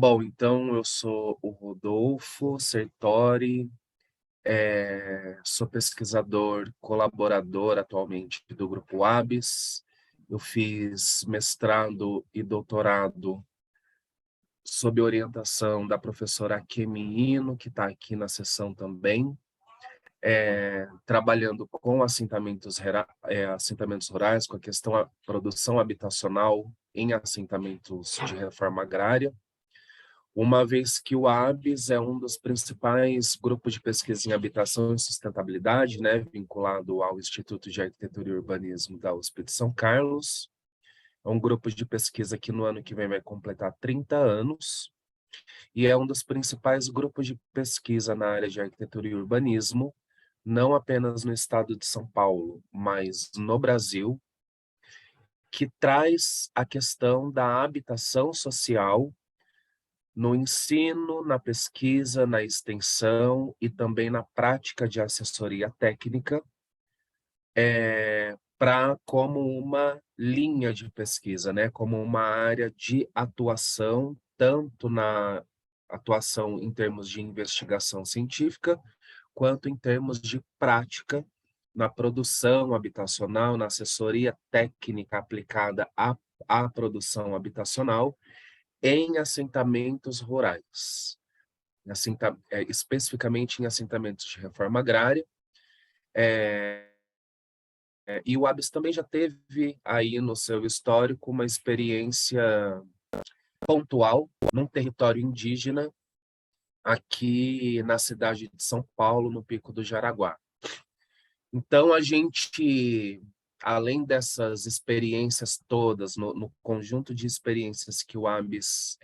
Bom, então eu sou o Rodolfo Sertori, sou pesquisador, colaborador atualmente do Grupo ABS. Eu fiz mestrado e doutorado sob orientação da professora Kemi Ino, que está aqui na sessão também, trabalhando com assentamentos rurais, com a questão da produção habitacional em assentamentos de reforma agrária. Uma vez que o ABS é um dos principais grupos de pesquisa em habitação e sustentabilidade, né, vinculado ao Instituto de Arquitetura e Urbanismo da USP de São Carlos. É um grupo de pesquisa que no ano que vem vai completar 30 anos e é um dos principais grupos de pesquisa na área de arquitetura e urbanismo, não apenas no estado de São Paulo, mas no Brasil, que traz a questão da habitação social no ensino, na pesquisa, na extensão e também na prática de assessoria técnica, para como uma linha de pesquisa, né? Como uma área de atuação, tanto na atuação em termos de investigação científica, quanto em termos de prática na produção habitacional, na assessoria técnica aplicada à produção habitacional em assentamentos rurais, especificamente em assentamentos de reforma agrária. E o ABS também já teve aí no seu histórico uma experiência pontual num território indígena aqui na cidade de São Paulo, no Pico do Jaraguá. Então, a gente, além dessas experiências todas, no conjunto de experiências que o ABS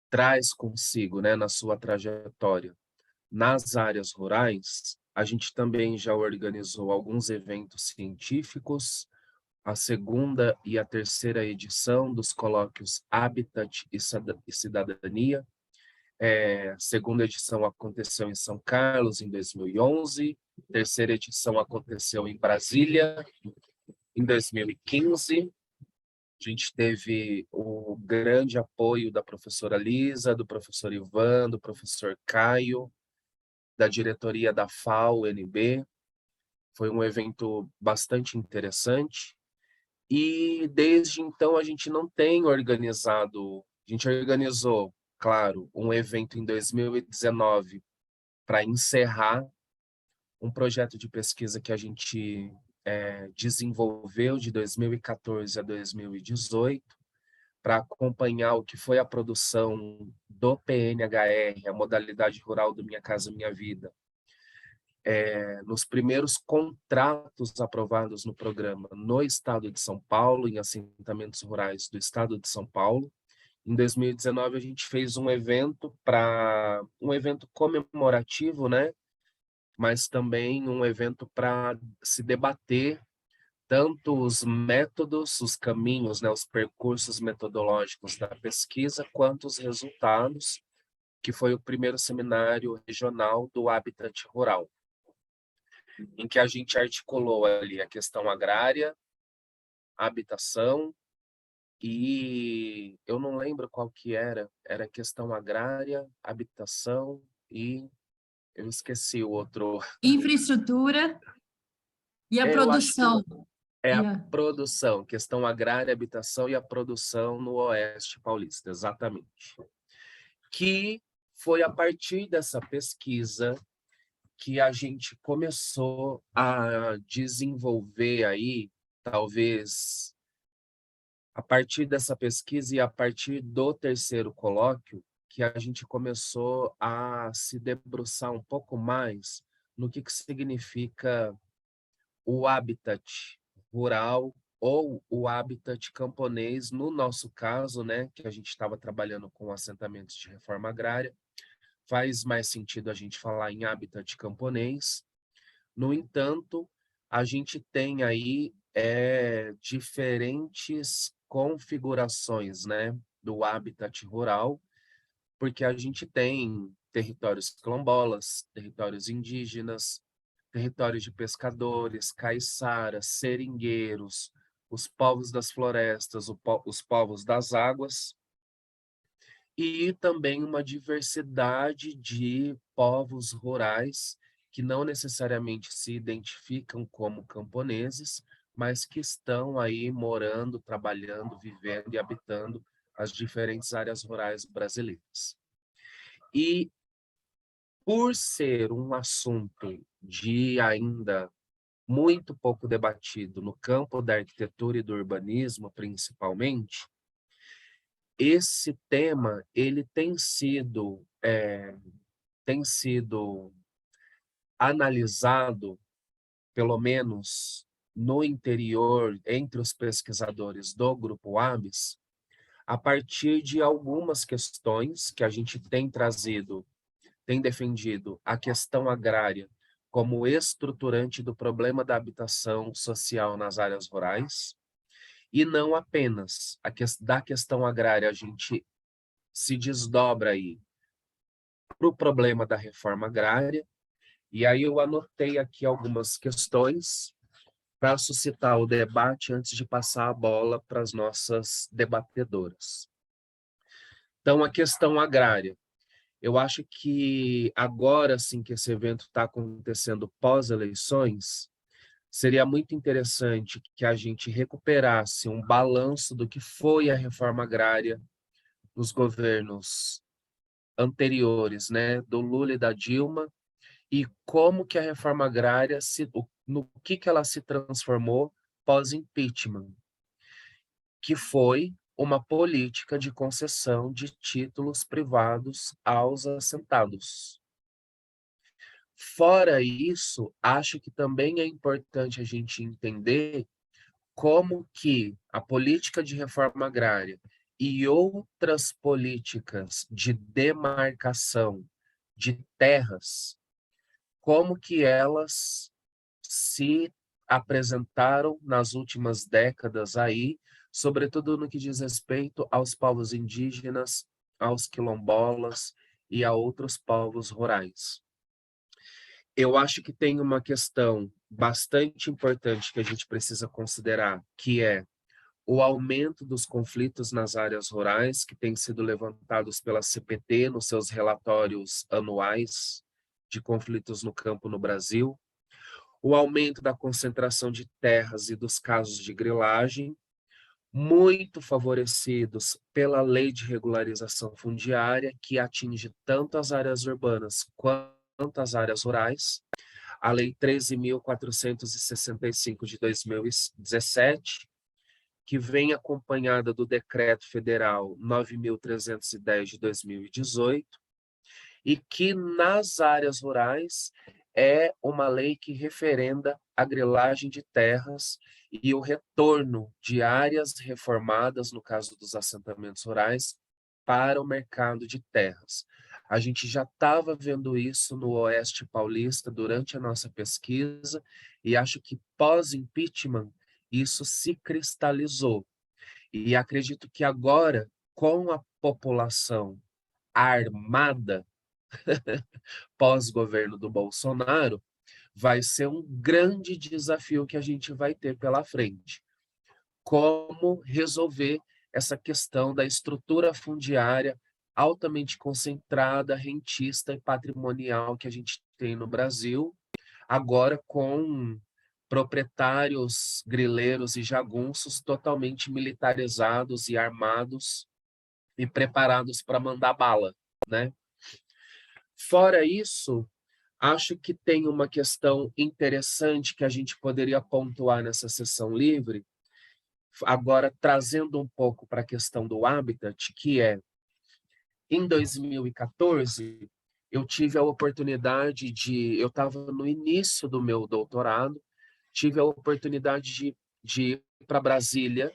traz consigo, né, na sua trajetória nas áreas rurais, a gente também já organizou alguns eventos científicos, a segunda e a terceira edição dos colóquios Habitat e Cidadania. A segunda edição aconteceu em São Carlos, em 2011, a terceira edição aconteceu em Brasília, em 2015. A gente teve o grande apoio da professora Lisa, do professor Ivan, do professor Caio, da diretoria da FAO-NB. Foi um evento bastante interessante. E desde então a gente não tem organizado, a gente organizou, claro, um evento em 2019 para encerrar um projeto de pesquisa que a gente desenvolveu de 2014 a 2018 para acompanhar o que foi a produção do PNHR, a modalidade rural do Minha Casa Minha Vida, nos primeiros contratos aprovados no programa no estado de São Paulo, em assentamentos rurais do estado de São Paulo. Em 2019 a gente fez um evento comemorativo, né? Mas também um evento para se debater tanto os métodos, os caminhos, né, os percursos metodológicos da pesquisa, quanto os resultados, que foi o primeiro seminário regional do Habitat Rural, em que a gente articulou ali a questão agrária, a habitação, e eu não lembro qual que era questão agrária, habitação e eu esqueci o outro. Infraestrutura e a Eu acho que produção. é a Yeah. produção, questão agrária, habitação e a produção no Oeste Paulista, exatamente. Que foi a partir dessa pesquisa que a gente começou a desenvolver aí, talvez a partir dessa pesquisa e a partir do terceiro colóquio, que a gente começou a se debruçar um pouco mais no que significa o habitat rural ou o habitat camponês, no nosso caso, né, que a gente estava trabalhando com assentamentos de reforma agrária, faz mais sentido a gente falar em habitat camponês. No entanto, a gente tem aí diferentes configurações, né, do habitat rural, porque a gente tem territórios quilombolas, territórios indígenas, territórios de pescadores, caiçaras, seringueiros, os povos das florestas, os povos das águas, e também uma diversidade de povos rurais que não necessariamente se identificam como camponeses, mas que estão aí morando, trabalhando, vivendo e habitando as diferentes áreas rurais brasileiras. E por ser um assunto de ainda muito pouco debatido no campo da arquitetura e do urbanismo, principalmente, esse tema ele tem sido analisado, pelo menos no interior, entre os pesquisadores do Grupo ABS, a partir de algumas questões que a gente tem defendido a questão agrária como estruturante do problema da habitação social nas áreas rurais, e não apenas da questão agrária, a gente se desdobra aí para o problema da reforma agrária, e aí eu anotei aqui algumas questões para suscitar o debate antes de passar a bola para as nossas debatedoras. Então, a questão agrária. Eu acho que agora, sim, que esse evento está acontecendo pós-eleições, seria muito interessante que a gente recuperasse um balanço do que foi a reforma agrária nos governos anteriores, né, do Lula e da Dilma, e como que a reforma agrária, no que ela se transformou pós-impeachment, que foi uma política de concessão de títulos privados aos assentados. Fora isso, acho que também é importante a gente entender como que a política de reforma agrária e outras políticas de demarcação de terras, como que elas se apresentaram nas últimas décadas aí, sobretudo no que diz respeito aos povos indígenas, aos quilombolas e a outros povos rurais. Eu acho que tem uma questão bastante importante que a gente precisa considerar, que é o aumento dos conflitos nas áreas rurais, que têm sido levantados pela CPT nos seus relatórios anuais de conflitos no campo no Brasil, o aumento da concentração de terras e dos casos de grilagem, muito favorecidos pela lei de regularização fundiária, que atinge tanto as áreas urbanas quanto as áreas rurais, a Lei 13.465 de 2017, que vem acompanhada do Decreto Federal 9.310 de 2018, e que nas áreas rurais é uma lei que referenda a grilagem de terras e o retorno de áreas reformadas, no caso dos assentamentos rurais, para o mercado de terras. A gente já estava vendo isso no Oeste Paulista durante a nossa pesquisa e acho que pós-impeachment isso se cristalizou. E acredito que agora, com a população armada, pós-governo do Bolsonaro, vai ser um grande desafio que a gente vai ter pela frente. Como resolver essa questão da estrutura fundiária altamente concentrada, rentista e patrimonial que a gente tem no Brasil, agora com proprietários grileiros e jagunços totalmente militarizados e armados e preparados para mandar bala, né? Fora isso, acho que tem uma questão interessante que a gente poderia pontuar nessa sessão livre, agora trazendo um pouco para a questão do habitat, que é, em 2014, eu tive a oportunidade eu estava no início do meu doutorado, tive a oportunidade de ir para Brasília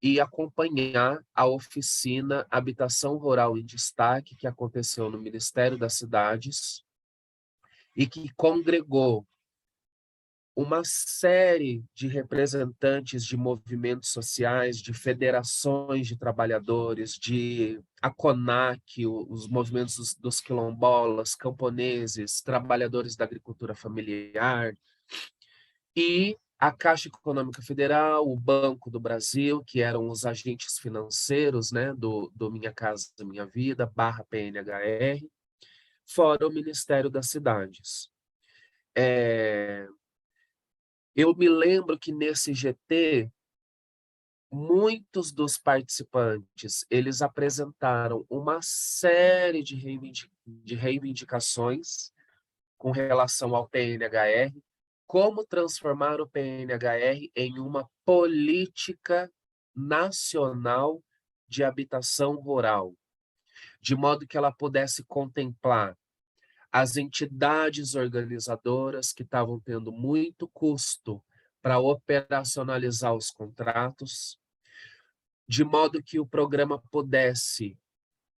e acompanhar a oficina Habitação Rural em Destaque, que aconteceu no Ministério das Cidades, e que congregou uma série de representantes de movimentos sociais, de federações de trabalhadores, de a CONAC, os movimentos dos quilombolas, camponeses, trabalhadores da agricultura familiar, e a Caixa Econômica Federal, o Banco do Brasil, que eram os agentes financeiros, né, do Minha Casa Minha Vida, barra PNHR, fora o Ministério das Cidades. Eu me lembro que nesse GT, muitos dos participantes, eles apresentaram uma série de reivindicações com relação ao PNHR, como transformar o PNHR em uma política nacional de habitação rural, de modo que ela pudesse contemplar as entidades organizadoras que estavam tendo muito custo para operacionalizar os contratos, de modo que o programa pudesse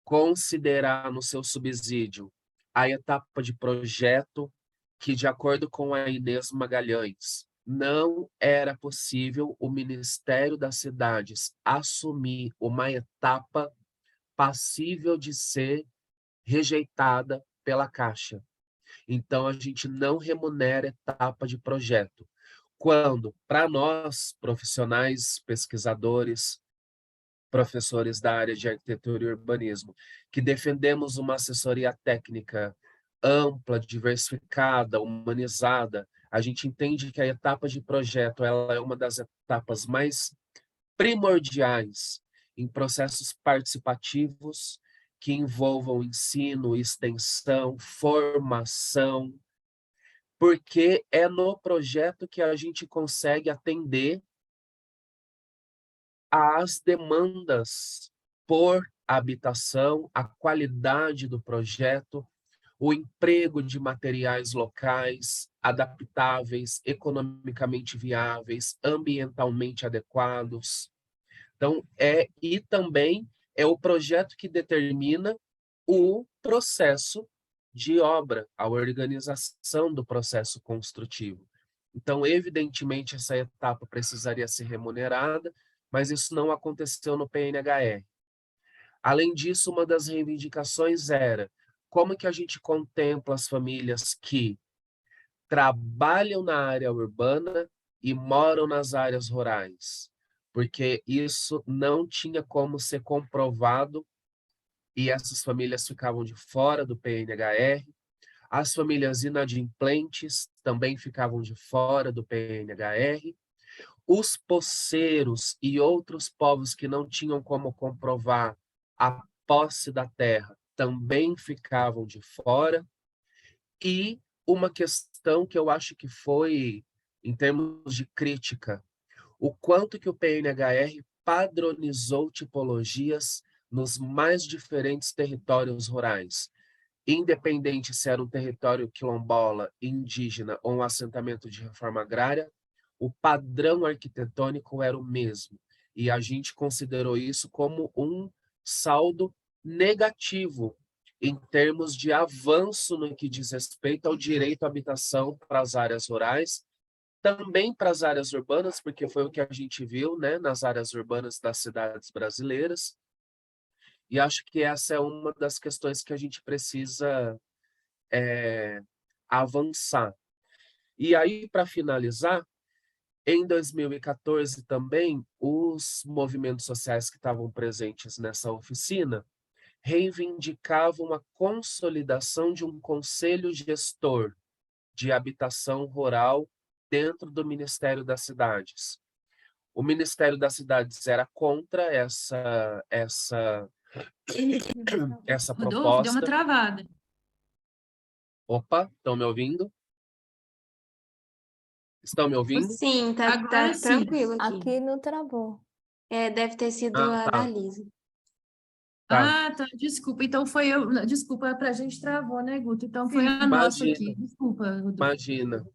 considerar no seu subsídio a etapa de projeto que, de acordo com a Inês Magalhães, não era possível o Ministério das Cidades assumir uma etapa passível de ser rejeitada pela Caixa. Então, a gente não remunera etapa de projeto. Quando, para nós, profissionais, pesquisadores, professores da área de arquitetura e urbanismo, que defendemos uma assessoria técnica ampla, diversificada, humanizada, a gente entende que a etapa de projeto ela é uma das etapas mais primordiais em processos participativos que envolvam ensino, extensão, formação, porque é no projeto que a gente consegue atender às demandas por habitação, a qualidade do projeto, o emprego de materiais locais, adaptáveis, economicamente viáveis, ambientalmente adequados. Então, e também é o projeto que determina o processo de obra, a organização do processo construtivo. Então, evidentemente, essa etapa precisaria ser remunerada, mas isso não aconteceu no PNHR. Além disso, uma das reivindicações era como que a gente contempla as famílias que trabalham na área urbana e moram nas áreas rurais, porque isso não tinha como ser comprovado e essas famílias ficavam de fora do PNHR. As famílias inadimplentes também ficavam de fora do PNHR. Os poceiros e outros povos que não tinham como comprovar a posse da terra também ficavam de fora. E uma questão que eu acho que foi, em termos de crítica, o quanto que o PNHR padronizou tipologias nos mais diferentes territórios rurais, independente se era um território quilombola, indígena ou um assentamento de reforma agrária, o padrão arquitetônico era o mesmo. E a gente considerou isso como um saldo negativo em termos de avanço no que diz respeito ao direito à habitação para as áreas rurais, também para as áreas urbanas, porque foi o que a gente viu, né, nas áreas urbanas das cidades brasileiras. E acho que essa é uma das questões que a gente precisa avançar. E aí, para finalizar, em 2014 também, os movimentos sociais que estavam presentes nessa oficina reivindicavam a consolidação de um conselho gestor de habitação rural dentro do Ministério das Cidades. O Ministério das Cidades era contra essa Rodolfo, deu uma proposta. travada. Opa, estão me ouvindo? Estão me ouvindo? Sim, tá Agora sim. tranquilo aqui. Aqui não travou. Deve ter sido Ah, a tá. da Lisa. Tá. Ah, tá. Desculpa. Então foi eu. Desculpa, para a gente travou, né, Guto? Então foi a nossa aqui. Desculpa, Rodolfo. Imagina.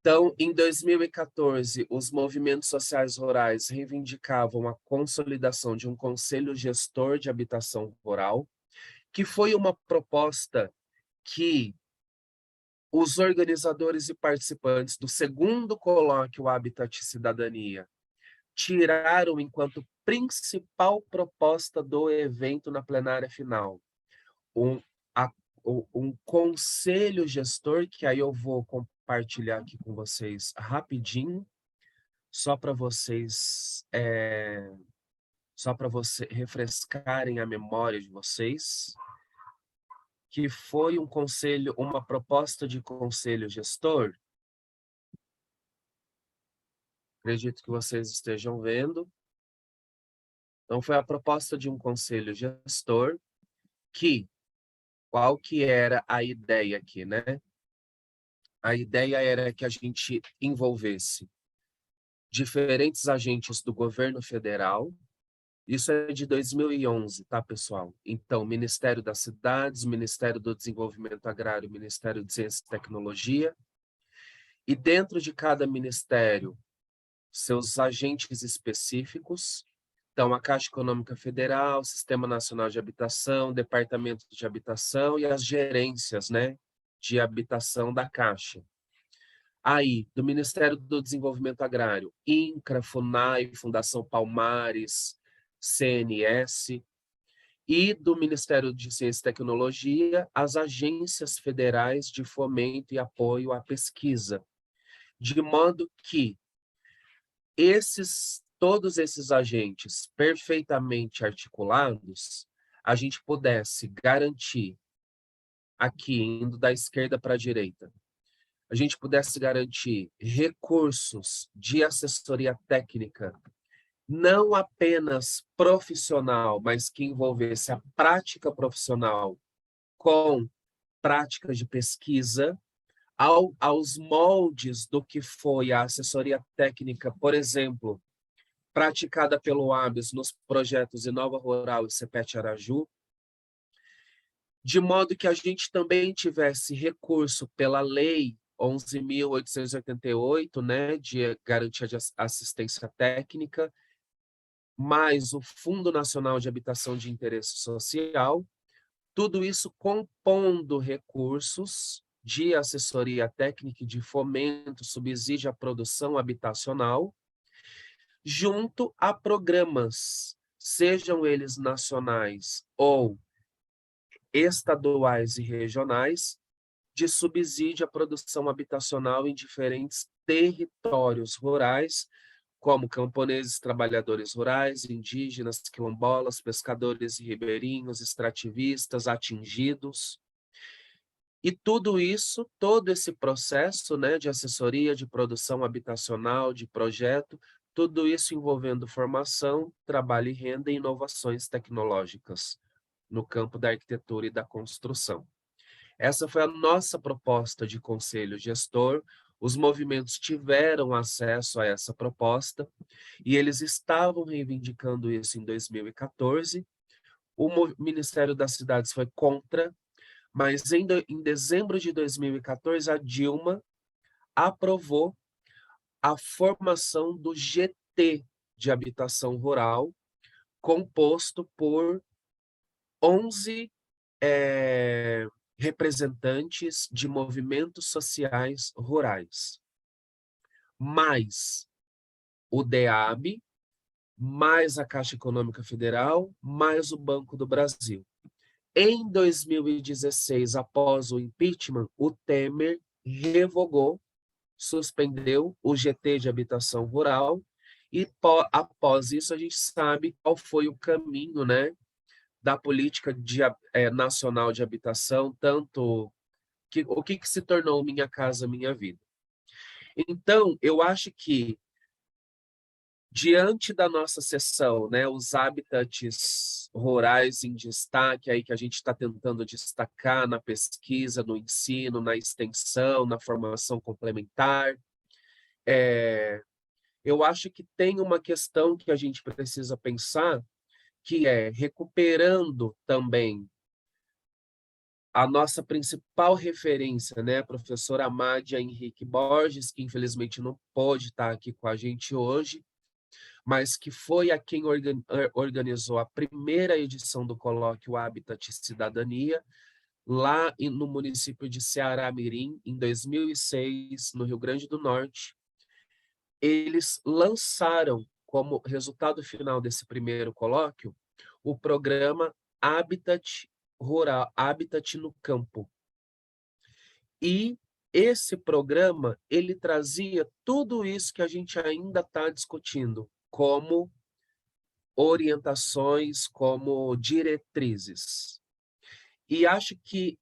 Então, em 2014, os movimentos sociais rurais reivindicavam a consolidação de um conselho gestor de habitação rural, que foi uma proposta que os organizadores e participantes do segundo colóquio Habitat e Cidadania tiraram enquanto principal proposta do evento na plenária final. Um conselho gestor, que aí eu vou compartilhar aqui com vocês rapidinho, só para vocês, só para você refrescarem a memória de vocês, que foi um conselho, uma proposta de conselho gestor. Acredito que vocês estejam vendo. Então, foi a proposta de um conselho gestor qual que era a ideia aqui, né? A ideia era que a gente envolvesse diferentes agentes do governo federal. Isso é de 2011, tá, pessoal? Então, Ministério das Cidades, Ministério do Desenvolvimento Agrário, Ministério de Ciência e Tecnologia. E dentro de cada ministério, seus agentes específicos. Então, a Caixa Econômica Federal, Sistema Nacional de Habitação, Departamento de Habitação e as gerências, né, de habitação da Caixa. Aí, do Ministério do Desenvolvimento Agrário, INCRA, FUNAI, Fundação Palmares, CNS, e do Ministério de Ciência e Tecnologia, as agências federais de fomento e apoio à pesquisa, de modo que todos esses agentes perfeitamente articulados, a gente pudesse garantir, aqui, indo da esquerda para a direita, a gente pudesse garantir recursos de assessoria técnica, não apenas profissional, mas que envolvesse a prática profissional com práticas de pesquisa, aos moldes do que foi a assessoria técnica, por exemplo, praticada pelo ABS nos projetos Inova Rural e CEPET Araju, de modo que a gente também tivesse recurso pela Lei 11.888, né, de garantia de assistência técnica, mais o Fundo Nacional de Habitação de Interesse Social, tudo isso compondo recursos de assessoria técnica e de fomento, subsídio à produção habitacional, junto a programas, sejam eles nacionais ou estaduais e regionais, de subsídio à produção habitacional em diferentes territórios rurais, como camponeses, trabalhadores rurais, indígenas, quilombolas, pescadores e ribeirinhos, extrativistas, atingidos. E tudo isso, todo esse processo, né, de assessoria, de produção habitacional, de projeto, tudo isso envolvendo formação, trabalho e renda e inovações tecnológicas no campo da arquitetura e da construção. Essa foi a nossa proposta de conselho gestor. Os movimentos tiveram acesso a essa proposta e eles estavam reivindicando isso em 2014. O Ministério das Cidades foi contra, mas em dezembro de 2014, a Dilma aprovou a formação do GT de Habitação Rural, composto por 11 representantes de movimentos sociais rurais, mais o DEAB, mais a Caixa Econômica Federal, mais o Banco do Brasil. Em 2016, após o impeachment, o Temer revogou, suspendeu o GT de habitação rural e após isso a gente sabe qual foi o caminho, né, da política nacional de habitação, tanto o que se tornou Minha Casa Minha Vida. Então, eu acho que diante da nossa sessão, né, os habitats rurais em destaque, aí que a gente está tentando destacar na pesquisa, no ensino, na extensão, na formação complementar, eu acho que tem uma questão que a gente precisa pensar, que é recuperando também a nossa principal referência, né, a professora Amádia Henrique Borges, que infelizmente não pôde estar aqui com a gente hoje, mas que foi a quem organizou a primeira edição do colóquio Habitat e Cidadania, lá no município de Ceará-Mirim, em 2006, no Rio Grande do Norte. Eles lançaram, como resultado final desse primeiro colóquio, o programa Habitat Rural, Habitat no Campo. E esse programa, ele trazia tudo isso que a gente ainda está discutindo, como orientações, como diretrizes. E acho que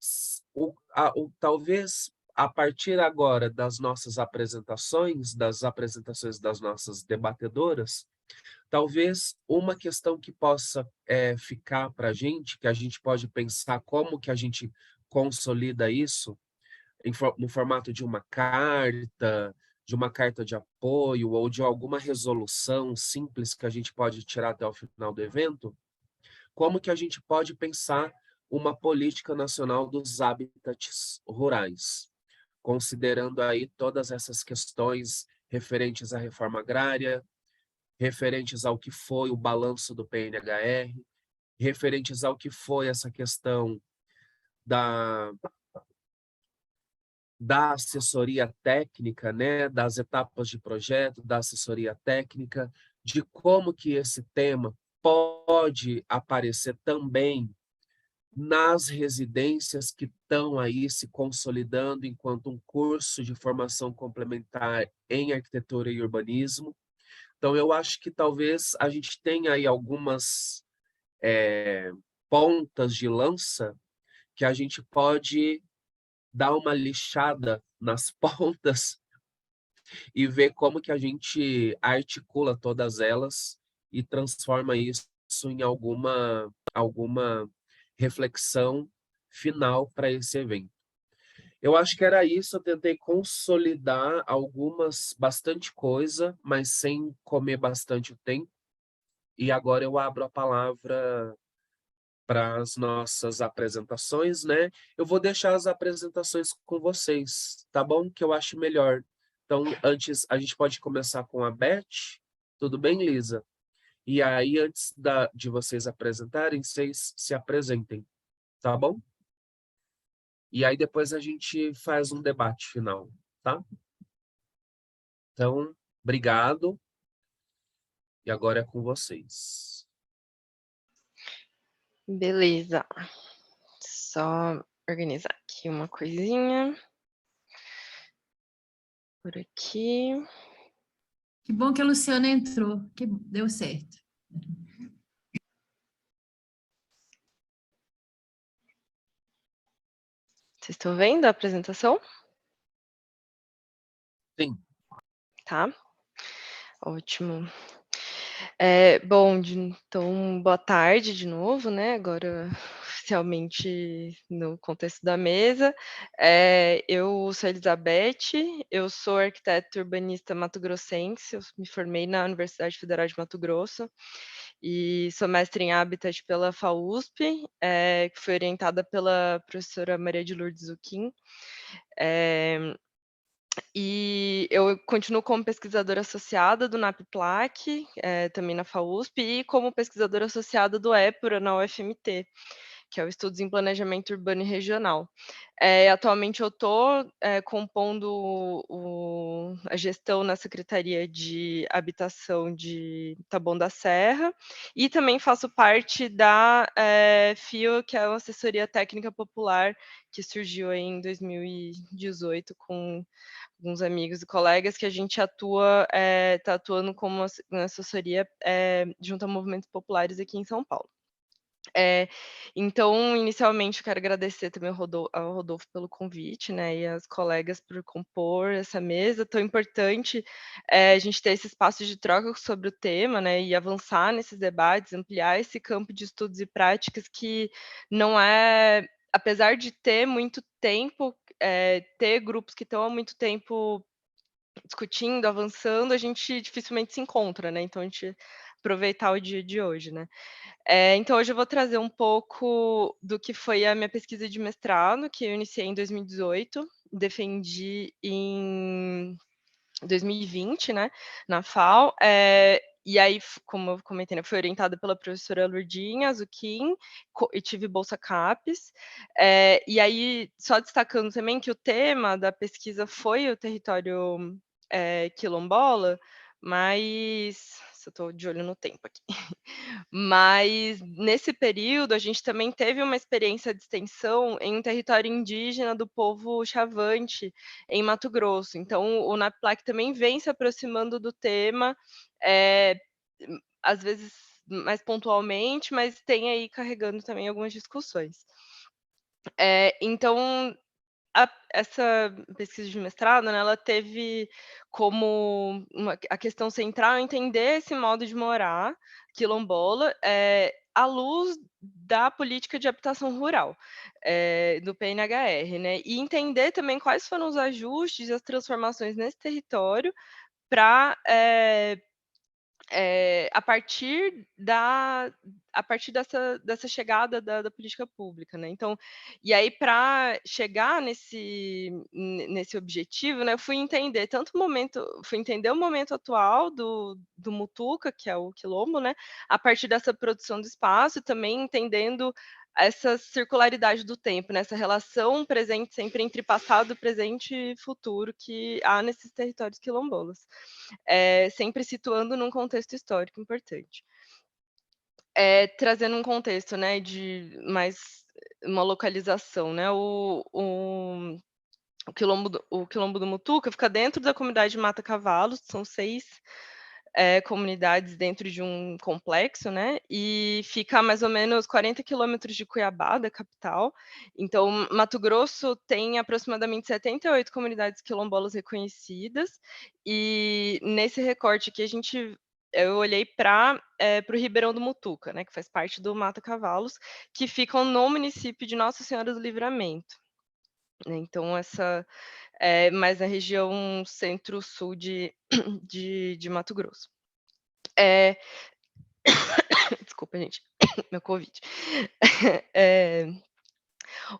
talvez a partir agora das nossas apresentações, das apresentações das nossas debatedoras, talvez uma questão que possa ficar para a gente, que a gente pode pensar como que a gente consolida isso, no formato de uma carta de apoio ou de alguma resolução simples que a gente pode tirar até o final do evento, como que a gente pode pensar uma política nacional dos habitats rurais, considerando aí todas essas questões referentes à reforma agrária, referentes ao que foi o balanço do PNHR, referentes ao que foi essa questão da assessoria técnica, né, das etapas de projeto, da assessoria técnica, de como que esse tema pode aparecer também nas residências que estão aí se consolidando enquanto um curso de formação complementar em arquitetura e urbanismo. Então, eu acho que talvez a gente tenha aí algumas pontas de lança que a gente pode dar uma lixada nas pontas e ver como que a gente articula todas elas e transforma isso em alguma reflexão final para esse evento. Eu acho que era isso, eu tentei consolidar bastante coisa, mas sem comer bastante o tempo. E agora eu abro a palavra para as nossas apresentações, né? Eu vou deixar as apresentações com vocês, tá bom? Que eu acho melhor. Então, antes, a gente pode começar com a Beth. Tudo bem, Lisa? E aí, antes de vocês apresentarem, vocês se apresentem, tá bom? E aí, depois a gente faz um debate final, tá? Então, obrigado. E agora é com vocês. Beleza. Só organizar aqui uma coisinha. Por aqui. Que bom que a Luciana entrou, que deu certo. Vocês estão vendo a apresentação? Sim. Tá. Ótimo. Bom, então, boa tarde de novo, né? Agora, oficialmente, no contexto da mesa. Eu sou Elizabeth, eu sou arquiteta urbanista mato-grossense, eu me formei na Universidade Federal de Mato Grosso e sou mestre em Habitat pela FAUSP, que foi orientada pela professora Maria de Lourdes Zucchim. E eu continuo como pesquisadora associada do NAPPLAC, também na FAUSP, e como pesquisadora associada do EPURA na UFMT, que é o Estudos em Planejamento Urbano e Regional. Atualmente eu estou compondo a gestão na Secretaria de Habitação de Taboão da Serra, e também faço parte da FIO, que é a Assessoria Técnica Popular, que surgiu aí em 2018 com alguns amigos e colegas, que a gente está atuando como assessoria junto a movimentos populares aqui em São Paulo. Então, inicialmente, eu quero agradecer também ao Rodolfo pelo convite, né, e as colegas por compor essa mesa tão importante, a gente ter esse espaço de troca sobre o tema, né, e avançar nesses debates, ampliar esse campo de estudos e práticas que não é, apesar de ter muito tempo, ter grupos que estão há muito tempo discutindo, avançando, a gente dificilmente se encontra, né, então a gente aproveitar o dia de hoje, né. Então hoje eu vou trazer um pouco do que foi a minha pesquisa de mestrado, que eu iniciei em 2018, defendi em 2020, né, na FAO, e aí, como eu comentei, né, fui orientada pela professora Lourdinha Zucchim, e tive bolsa CAPES, e aí, só destacando também que o tema da pesquisa foi o território quilombola, mas Nossa, eu estou de olho no tempo aqui. Mas, nesse período, a gente também teve uma experiência de extensão em um território indígena do povo Xavante, em Mato Grosso. Então, o NAPLAC também vem se aproximando do tema, eh, às vezes mais pontualmente, mas tem aí carregando também algumas discussões. Então, essa pesquisa de mestrado, né, ela teve como a questão central entender esse modo de morar quilombola, à luz da política de habitação rural, do PNHR, né, e entender também quais foram os ajustes e as transformações nesse território para, a partir dessa chegada da política pública, né. Então, e aí para chegar nesse objetivo, né, eu fui entender o momento atual do Mutuca, que é o quilombo, né, a partir dessa produção do espaço e também entendendo essa circularidade do tempo, né, essa relação presente sempre entre passado, presente e futuro que há nesses territórios quilombolas. Sempre situando num contexto histórico importante. Trazendo um contexto, né, de mais uma localização, né, o quilombo do Mutuca fica dentro da comunidade Mata Cavalos, são 6 comunidades dentro de um complexo, né, e fica a mais ou menos 40 quilômetros de Cuiabá, da capital. Então, Mato Grosso tem aproximadamente 78 comunidades quilombolas reconhecidas, e nesse recorte aqui eu olhei para o Ribeirão do Mutuca, né, que faz parte do Mata Cavalos, que ficam no município de Nossa Senhora do Livramento, né. Então essa é mais na região centro-sul de Mato Grosso. Eh, Desculpa, gente, meu covid. Eh,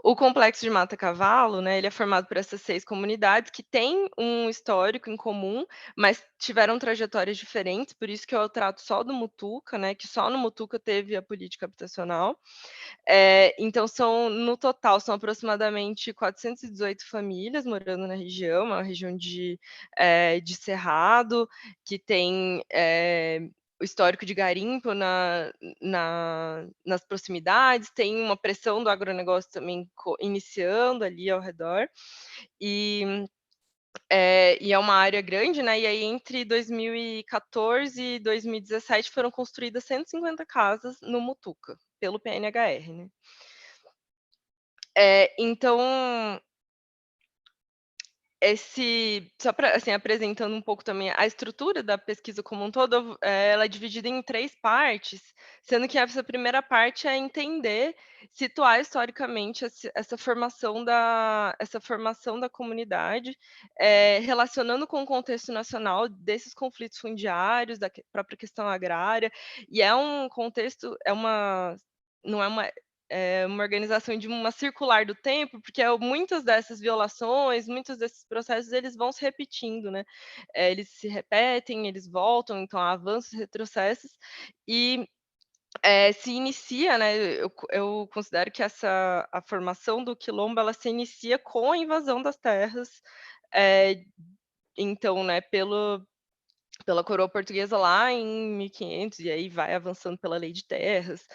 o complexo de Mata Cavalo, né, ele é formado por essas 6 comunidades que têm um histórico em comum, mas tiveram trajetórias diferentes, por isso que eu trato só do Mutuca, né, que só no Mutuca teve a política habitacional. Então no total, são aproximadamente 418 famílias morando na região, é uma região de cerrado, que tem, o histórico de garimpo nas proximidades, tem uma pressão do agronegócio também iniciando ali ao redor, e é uma área grande, né, e aí entre 2014 e 2017 foram construídas 150 casas no Mutuca, pelo PNHR, né. Então, só para, assim, apresentando um pouco também a estrutura da pesquisa como um todo, ela é dividida em 3 partes, sendo que essa primeira parte é entender, situar historicamente essa formação da comunidade, relacionando com o contexto nacional desses conflitos fundiários, própria questão agrária, e é um contexto, não é uma organização de uma circular do tempo, porque muitas dessas violações, muitos desses processos, eles vão se repetindo, né. Eles se repetem, eles voltam, então há avanços e retrocessos, e, se inicia, né, eu considero que a formação do quilombo, ela se inicia com a invasão das terras, então, né, pela coroa portuguesa lá em 1500, e aí vai avançando pela lei de terras,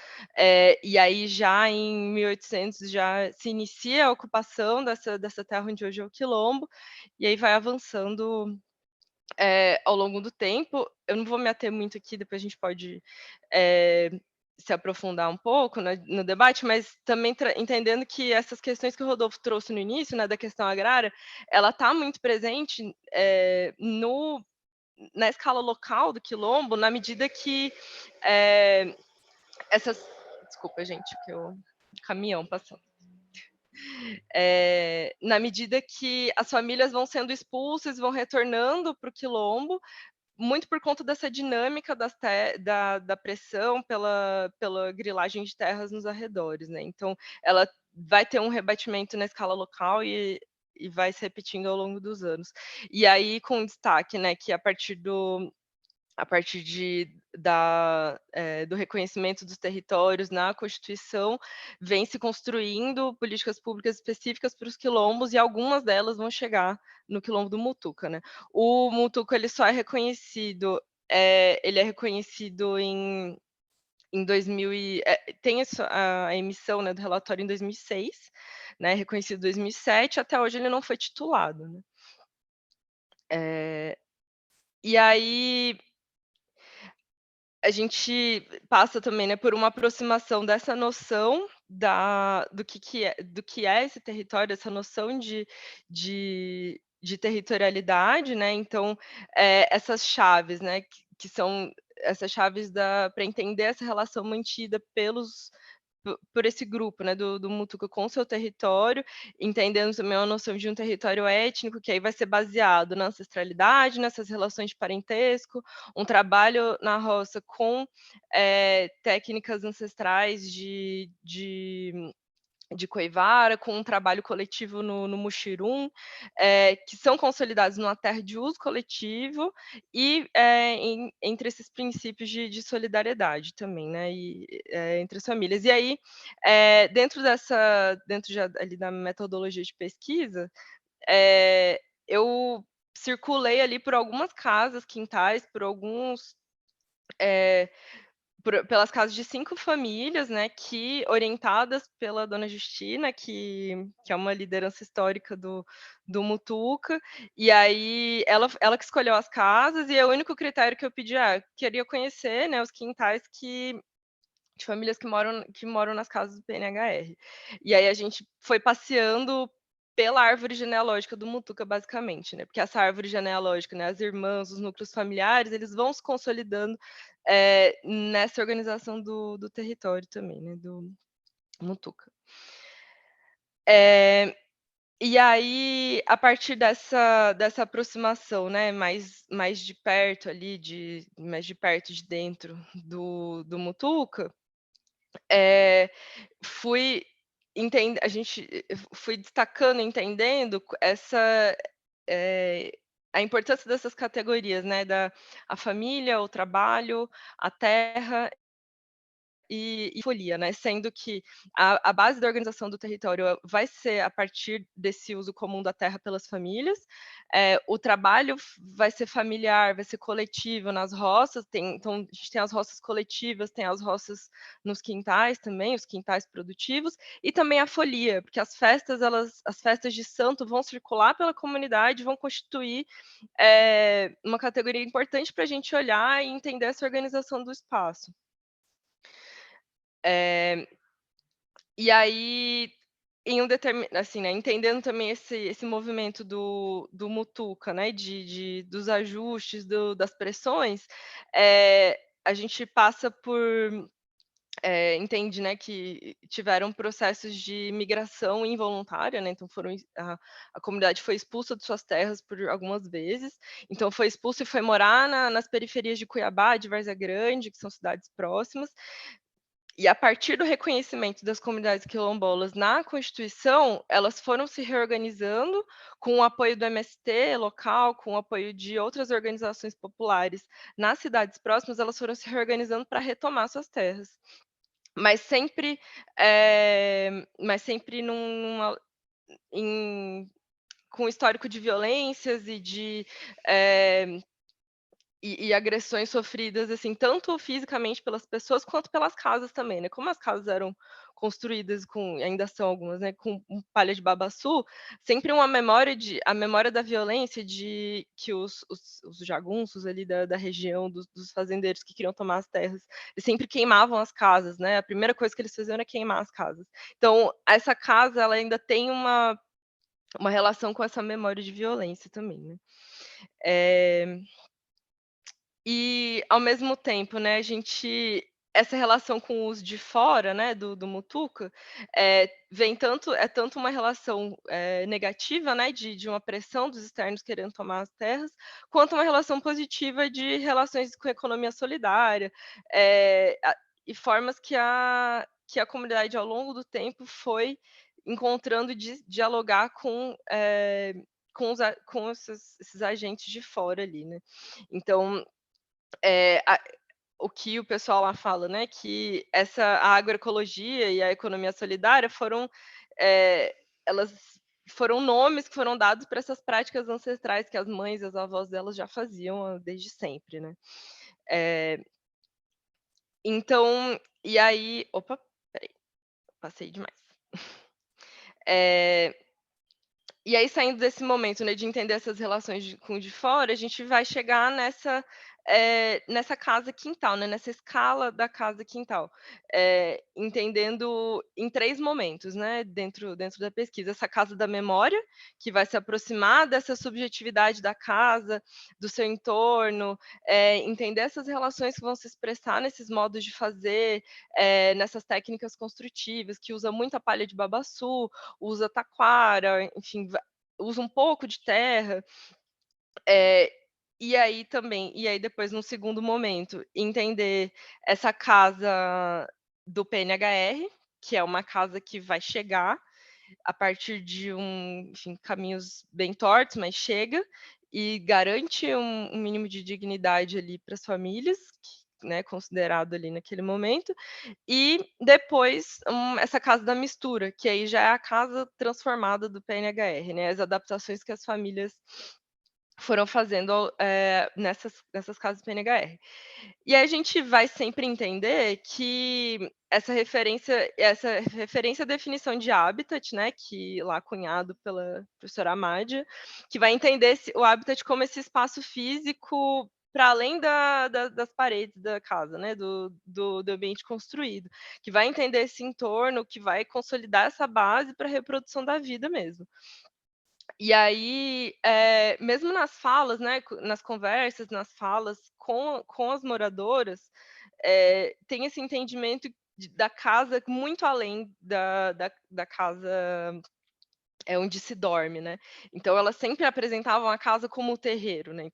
e aí já em 1800 já se inicia a ocupação dessa terra onde hoje é o quilombo, e aí vai avançando, ao longo do tempo. Eu não vou me ater muito aqui, depois a gente pode, eh, se aprofundar um pouco no debate, mas também entendendo que essas questões que o Rodolfo trouxe no início, né, da questão agrária, ela está muito presente, na escala local do quilombo, na medida que, essas desculpa, gente, que o caminhão passando. Na medida que as famílias vão sendo expulsas, vão retornando para o quilombo, muito por conta dessa dinâmica da pressão pela grilagem de terras nos arredores, né. Então, ela vai ter um rebatimento na escala local e vai se repetindo ao longo dos anos. E aí com destaque, né, que a partir do reconhecimento dos territórios na Constituição, vem se construindo políticas públicas específicas para os quilombos, e algumas delas vão chegar no quilombo do Mutuca, né. O Mutuca, ele só é reconhecido ele é reconhecido em 2000 tem a emissão, né, do relatório em 2006, né, reconhecido em 2007, até hoje ele não foi titulado, né. E aí a gente passa também, né, por uma aproximação dessa noção do que é esse território, essa noção de territorialidade, né, então, essas chaves, né, que são essas chaves para entender essa relação mantida por esse grupo, né, do Mutuca com o seu território, entendendo também a noção de um território étnico, que aí vai ser baseado na ancestralidade, nessas relações de parentesco, um trabalho na roça com, técnicas ancestrais de Coivara, com um trabalho coletivo no Muxirum, que são consolidados numa terra de uso coletivo e, entre esses princípios de solidariedade também, né, e, entre as famílias. E aí, dentro já ali da metodologia de pesquisa, eu circulei ali por algumas casas, quintais, por alguns, eh pelas casas de 5 famílias, né, que orientadas pela dona Justina, que é uma liderança histórica do Mutuca, e aí ela que escolheu as casas, e o único critério que eu pedi queria conhecer, né, os quintais de famílias que moram nas casas do PNHR. E aí a gente foi passeando pela árvore genealógica do Mutuca, basicamente, né, porque essa árvore genealógica, né, as irmãs, os núcleos familiares, eles vão se consolidando, nessa organização do território também, né, do Mutuca. E aí, a partir dessa aproximação, né, mais de perto ali, mais de perto de dentro do Mutuca, fui a gente fui destacando, entendendo eh, a importância dessas categorias, né, a família, o trabalho, a terra e folia, né, sendo que a base da organização do território vai ser a partir desse uso comum da terra pelas famílias, o trabalho vai ser familiar, vai ser coletivo nas roças, então a gente tem as roças coletivas, tem as roças nos quintais também, os quintais produtivos, e também a folia, porque as festas de santo vão circular pela comunidade, vão constituir, uma categoria importante para a gente olhar e entender essa organização do espaço. Eh, e aí, assim, né, entendendo também esse movimento do Mutuca, né, dos ajustes, das pressões, a gente passa entende, né, que tiveram processos de migração involuntária, né, então a comunidade foi expulsa de suas terras por algumas vezes, então foi expulsa e foi morar nas periferias de Cuiabá, de Várzea Grande, que são cidades próximas. E a partir do reconhecimento das comunidades quilombolas na Constituição, elas foram se reorganizando com o apoio do MST local, com o apoio de outras organizações populares nas cidades próximas, elas foram se reorganizando para retomar suas terras. Mas sempre, em com histórico de violências eh e agressões sofridas, assim, tanto fisicamente pelas pessoas, quanto pelas casas também, né. Como as casas eram construídas ainda são algumas, né, com palha de babaçu, sempre a memória da violência de que os jagunços ali da região, dos fazendeiros que queriam tomar as terras, eles sempre queimavam as casas, né, a primeira coisa que eles faziam era queimar as casas. Então, essa casa, ela ainda tem uma relação com essa memória de violência também, né. Eh e, ao mesmo tempo, né, essa relação com os de fora, né, do Mutuca, é tanto uma relação, negativa, né, de uma pressão dos externos querendo tomar as terras, quanto uma relação positiva de relações com economia solidária, e formas que a comunidade, ao longo do tempo, foi encontrando de dialogar com esses agentes de fora ali, né. Então, eh, a o que o pessoal lá fala, né, que a agroecologia e a economia solidária eh, elas foram nomes que foram dados para essas práticas ancestrais que as mães e as avós delas já faziam desde sempre, né. Então, e aí opa, espera aí, passei demais. Eh, e aí saindo desse momento, né, de entender essas relações com o de fora, a gente vai chegar nessa casa quintal, né, nessa escala da casa quintal, entendendo em 3 momentos, né, dentro da pesquisa. Essa casa da memória, que vai se aproximar dessa subjetividade da casa, do seu entorno, entender essas relações que vão se expressar nesses modos de fazer, nessas técnicas construtivas, que usa muita palha de babaçu, usa taquara, enfim, usa um pouco de terra, eh, e aí depois num segundo momento, entender essa casa do PNHR, que é uma casa que vai chegar a partir de enfim, caminhos bem tortos, mas chega e garante um mínimo de dignidade ali para as famílias, né, considerado ali naquele momento. E depois, essa casa da mistura, que aí já é a casa transformada do PNHR, né, as adaptações que as famílias foram fazendo, nessas casas PNHR. E aí a gente vai sempre entender que essa referência à definição de habitat, né, que lá cunhado pela professora Amádia, que vai entender o habitat como esse espaço físico para além das paredes da casa, né, do ambiente construído, que vai entender esse entorno, que vai consolidar essa base para a reprodução da vida mesmo. E aí, mesmo nas falas, né, nas conversas, nas falas com as moradoras, tem esse entendimento da casa muito além da casa, onde se dorme, né. Então elas sempre apresentavam a casa como o terreiro, né,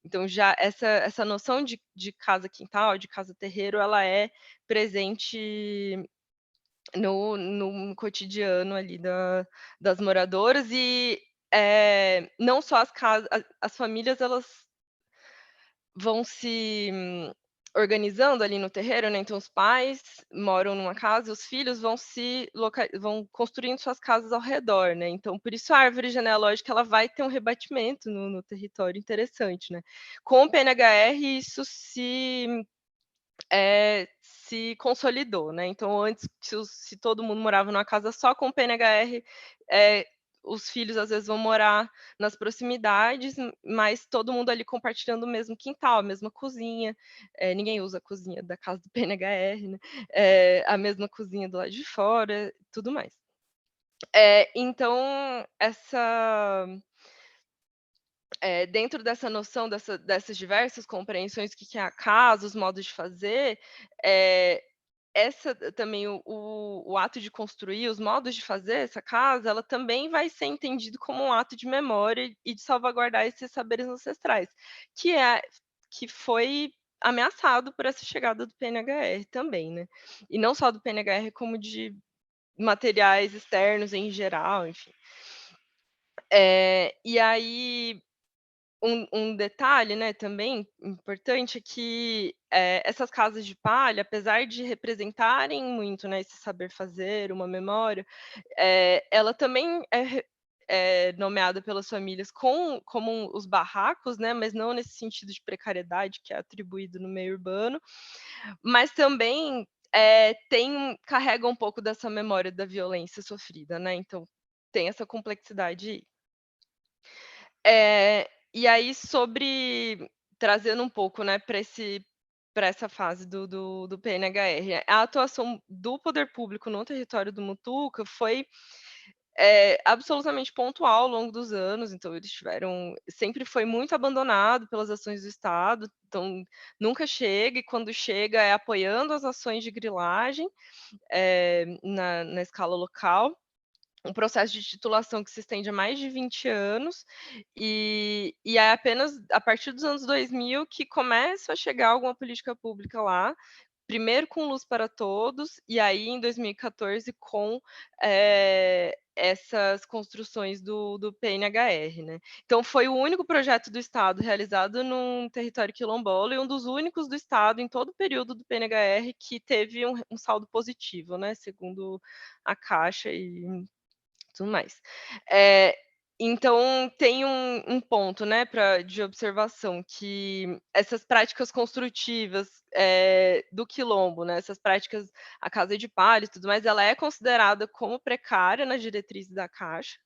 então já essa noção de casa quintal, de casa terreiro, ela é presente no cotidiano ali das moradoras e, não só as famílias elas vão se organizando ali no terreiro, né, então os pais moram numa casa e os filhos vão construindo suas casas ao redor, né, então por isso a árvore genealógica ela vai ter um rebatimento no território interessante, né. Com o PNHR isso se consolidou, né, então antes se todo mundo morava numa casa só com PNHR, os filhos às vezes vão morar nas proximidades, mas todo mundo ali compartilhando o mesmo quintal, a mesma cozinha, ninguém usa a cozinha da casa do PNHR, né, a mesma cozinha do lado de fora, tudo mais. Então dentro dessa noção dessas diversas compreensões, que é a casa, os modos de fazer, eh, essa também o ato de construir, os modos de fazer essa casa, ela também vai ser entendido como um ato de memória e de salvaguardar esses saberes ancestrais, que é que foi ameaçado por essa chegada do PNHR também, né. E não só do PNHR, como de materiais externos em geral, enfim. E aí um detalhe, né, também importante é que, essas casas de palha, apesar de representarem muito, né, esse saber fazer, uma memória, ela também é nomeada pelas famílias como os barracos, né, mas não nesse sentido de precariedade que é atribuído no meio urbano, mas também, carrega um pouco dessa memória da violência sofrida, né, então tem essa complexidade aí. E aí trazendo um pouco, né, para essa fase do PNHR, a atuação do poder público no território do Mutuca foi, absolutamente pontual ao longo dos anos, então eles sempre foi muito abandonado pelas ações do Estado, então nunca chega e quando chega é apoiando as ações de grilagem, na escala local. Um processo de titulação que se estende há mais de 20 anos, e é apenas a partir dos anos 2000 que começa a chegar alguma política pública lá, primeiro com Luz para Todos, e aí em 2014 com, essas construções do PNHR, né. Então foi o único projeto do estado realizado num território quilombola e um dos únicos do estado em todo o período do PNHR que teve um saldo positivo, né, segundo a Caixa e tudo mais. Eh, Então tem um ponto, né, de observação, que essas práticas construtivas, do quilombo, né, essas práticas, a casa de palha e tudo mais, ela é considerada como precária nas diretrizes da Caixa,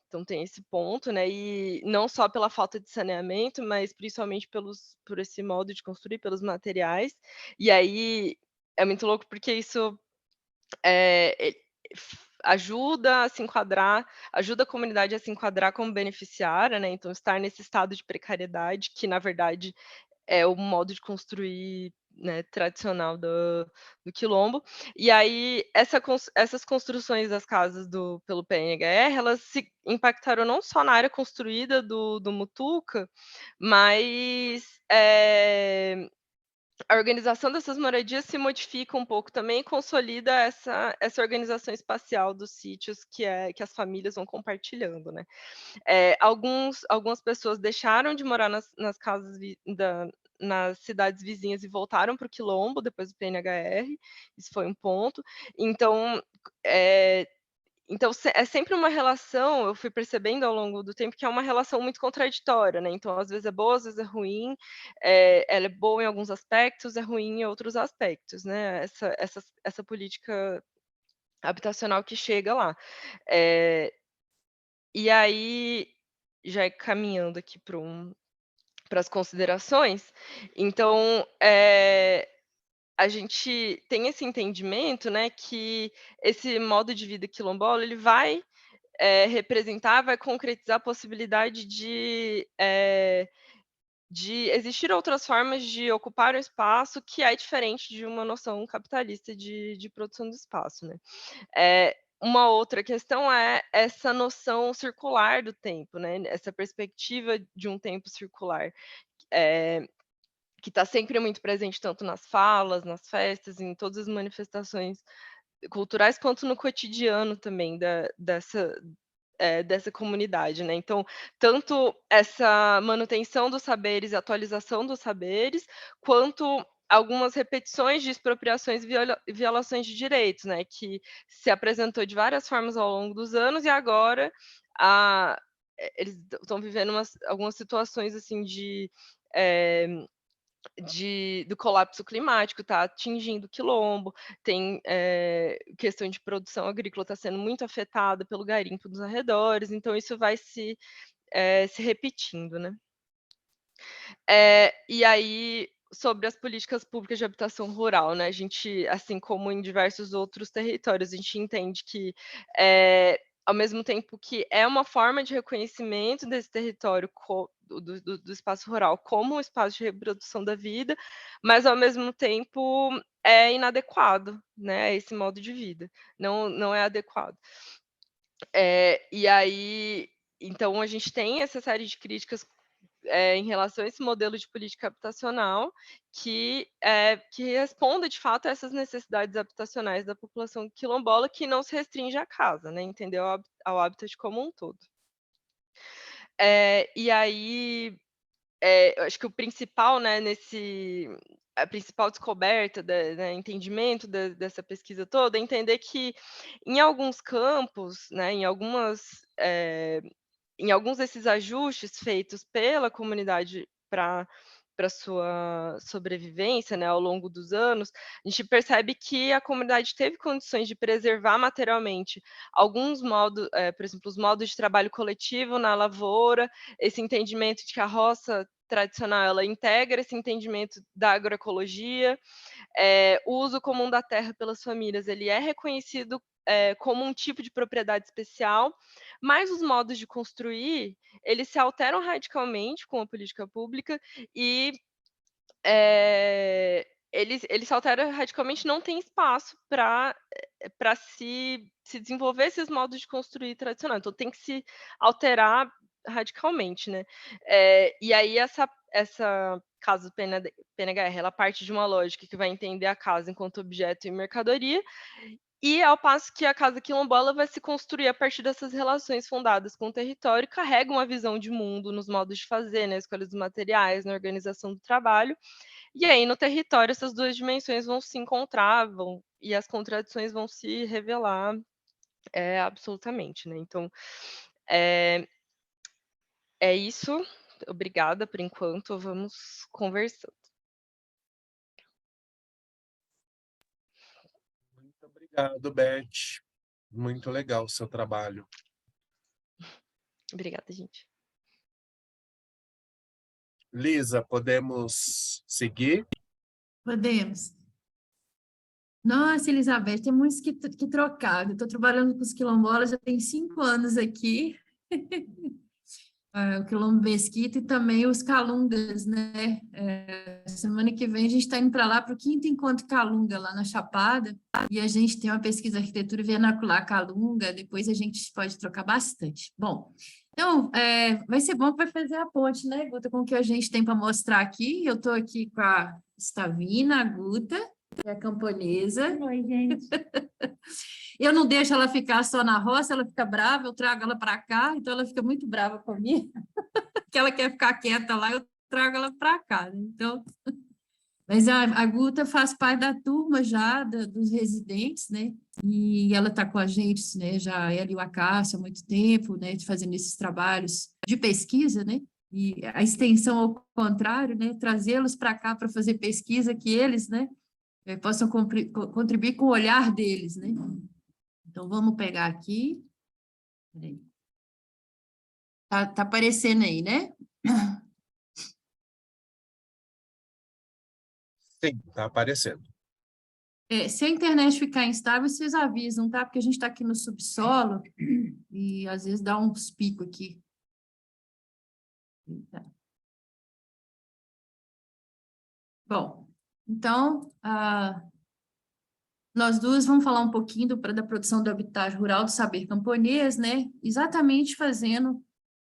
então tem esse ponto, né, e não só pela falta de saneamento, mas principalmente por esse modo de construir, pelos materiais. E aí é muito louco porque isso eh, ajuda a se enquadrar, ajuda a comunidade a se enquadrar como beneficiária, né, então estar nesse estado de precariedade, que na verdade é o modo de construir, né, tradicional do quilombo. E aí essas construções das casas pelo PNHR, elas se impactaram não só na área construída do Mutuca, mas, a organização dessas moradias se modifica um pouco também e consolida essa organização espacial dos sítios que as famílias vão compartilhando, né. Algumas pessoas deixaram de morar nas casas nas cidades vizinhas e voltaram para o quilombo depois do PNHR, isso foi um ponto. Então, eh é sempre uma relação, eu fui percebendo ao longo do tempo que é uma relação muito contraditória, né, então às vezes é boa, às vezes é ruim, ela é boa em alguns aspectos, é ruim em outros aspectos, né, essa política habitacional que chega lá. Eh, e aí, já caminhando aqui para as considerações, então, a gente tem esse entendimento, né, que esse modo de vida quilombola, ele vai representar, vai concretizar a possibilidade de existir outras formas de ocupar o espaço que é diferente de uma noção capitalista de produção do espaço, né. Uma outra questão é essa noção circular do tempo, né, essa perspectiva de um tempo circular, eh, que está sempre muito presente tanto nas falas, nas festas, em todas as manifestações culturais, quanto no cotidiano também dessa comunidade, né. Então, tanto essa manutenção dos saberes e atualização dos saberes, quanto algumas repetições de expropriações e violações de direitos, né, que se apresentou de várias formas ao longo dos anos e agora a eles estão vivendo algumas situações, assim, eh, do colapso climático, está atingindo o quilombo, tem, questão de produção agrícola está sendo muito afetada pelo garimpo dos arredores, então isso vai se repetindo, né. E aí, sobre as políticas públicas de habitação rural, né, a gente, assim como em diversos outros territórios, a gente entende que, ao mesmo tempo que é uma forma de reconhecimento desse território do espaço rural como um espaço de reprodução da vida, mas ao mesmo tempo é inadequado, né, a esse modo de vida, não é adequado. E aí, então a gente tem essa série de críticas em relação a esse modelo de política habitacional que responda de fato a essas necessidades habitacionais da população quilombola, que não se restringe à casa, né, entendeu, ao habitat como um todo. E aí, eu acho que o principal, né, a principal descoberta né, entendimento dessa pesquisa toda é entender que em alguns campos, né, em alguns desses ajustes feitos pela comunidade para sua sobrevivência, né, ao longo dos anos, a gente percebe que a comunidade teve condições de preservar materialmente alguns modos, por exemplo, os modos de trabalho coletivo na lavoura, esse entendimento de que a roça tradicional, ela integra esse entendimento da agroecologia, o uso comum da terra pelas famílias, ele é reconhecido, como um tipo de propriedade especial, mas os modos de construir, eles se alteram radicalmente com a política pública e, eles se alteram radicalmente, não tem espaço para se desenvolver esses modos de construir tradicional, então tem que se alterar radicalmente, né. E aí essa casa do PNHR, ela parte de uma lógica que vai entender a casa enquanto objeto e mercadoria, e ao passo que a casa quilombola vai se construir a partir dessas relações fundadas com o território, e carrega uma visão de mundo nos modos de fazer, na escolha dos materiais, na organização do trabalho. E aí no território essas 2 dimensões vão se encontrar, e as contradições vão se revelar, absolutamente, né. Então, eh É isso. Obrigada por enquanto, vamos conversando. Muito obrigado, Beth. Muito legal o seu trabalho. Obrigada, gente. Lisa, podemos seguir? Podemos. Nossa, Elizabeth, tem muitos que trocar. Eu estou trabalhando com os quilombolas, já tem 5 anos aqui. O Quilombo Mesquita e também os Calungas, né? Semana que vem a gente está indo para lá para o 5º Encontro Calunga, lá na Chapada, e a gente tem uma pesquisa arquitetura vernacular Calunga, depois a gente pode trocar bastante. Bom, então, vai ser bom que vai fazer a ponte, né, Guta, com o que a gente tem para mostrar aqui. Eu estou aqui com a Stavina, a Guta, que é camponesa. Oi, gente. Eu não deixo ela ficar só na roça, ela fica brava, eu trago ela para cá, então ela fica muito brava comigo, que ela quer ficar quieta lá, eu trago ela para cá, né? Então, mas a Guta faz parte da turma já, dos residentes, né? E ela está com a gente, né? Já ela e o Acácio há muito tempo, né? Fazendo esses trabalhos de pesquisa, né? E a extensão ao contrário, né? Trazê-los para cá para fazer pesquisa que eles, né? Possam contribuir com o olhar deles, né? Então, vamos pegar aqui. Peraí. Tá aparecendo aí, né? Sim, está aparecendo. Se a internet ficar instável, vocês avisam, tá? Porque a gente está aqui no subsolo e às vezes dá uns picos aqui. Eita. Bom, então, nós duas vamos falar um pouquinho da produção do habitat rural do saber camponês, né? Exatamente fazendo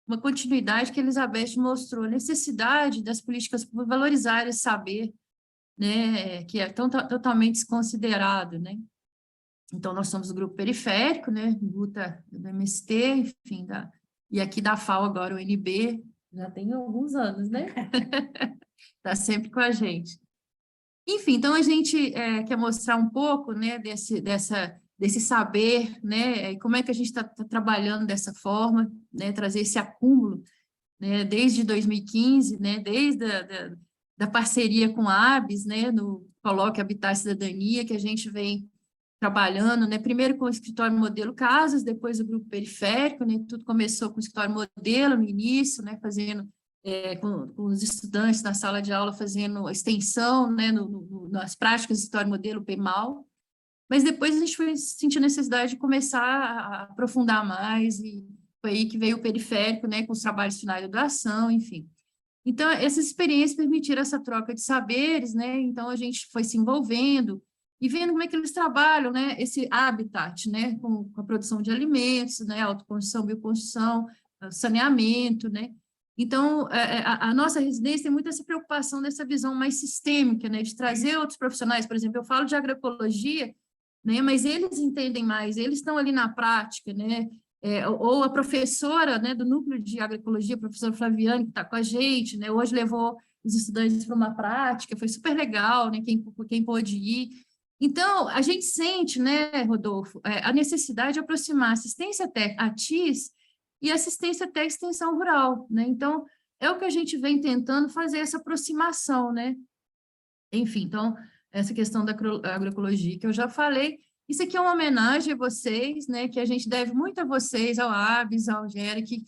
uma continuidade que a Elizabeth mostrou, a necessidade das políticas por valorizar esse saber, né, que é totalmente desconsiderado, né? Então, nós somos o grupo periférico, né, luta do MST, enfim, e aqui da FAO agora, o NB, já tem alguns anos, né? Está sempre com a gente. Enfim, então a gente quer mostrar um pouco, né, desse saber, né, e como é que a gente está trabalhando dessa forma, né, trazer esse acúmulo, né, desde 2015, né, desde da parceria com a ABS, né, no Coloque Habitat e Cidadania, que a gente vem trabalhando, né, primeiro com o escritório modelo Casas, depois o grupo periférico, né, tudo começou com o escritório modelo no início, né, fazendo com os estudantes na sala de aula fazendo extensão, né, nas práticas de história modelo PEMAL, mas depois a gente foi sentir necessidade de começar a aprofundar mais, e foi aí que veio o periférico, né, com os trabalhos finais da doação, enfim. Então, essas experiências permitiram essa troca de saberes, né, então a gente foi se envolvendo e vendo como é que eles trabalham, né, esse habitat, né, com a produção de alimentos, né, autoconstrução, bioconstrução, saneamento, né. Então, a nossa residência tem muito essa preocupação dessa visão mais sistêmica, né, de trazer outros profissionais, por exemplo, eu falo de agroecologia, né, mas eles entendem mais, eles estão ali na prática, né, ou a professora, né, do núcleo de agroecologia, a professora Flaviane, que está com a gente, né, hoje levou os estudantes para uma prática, foi super legal, né, quem pôde ir. Então, a gente sente, né, Rodolfo, a necessidade de aproximar assistência ATIS e assistência técnica extensão rural, né? Então, é o que a gente vem tentando fazer essa aproximação, né? Enfim, então, essa questão da agroecologia que eu já falei, isso aqui é uma homenagem a vocês, né? Que a gente deve muito a vocês, ao ABS, ao GERA, que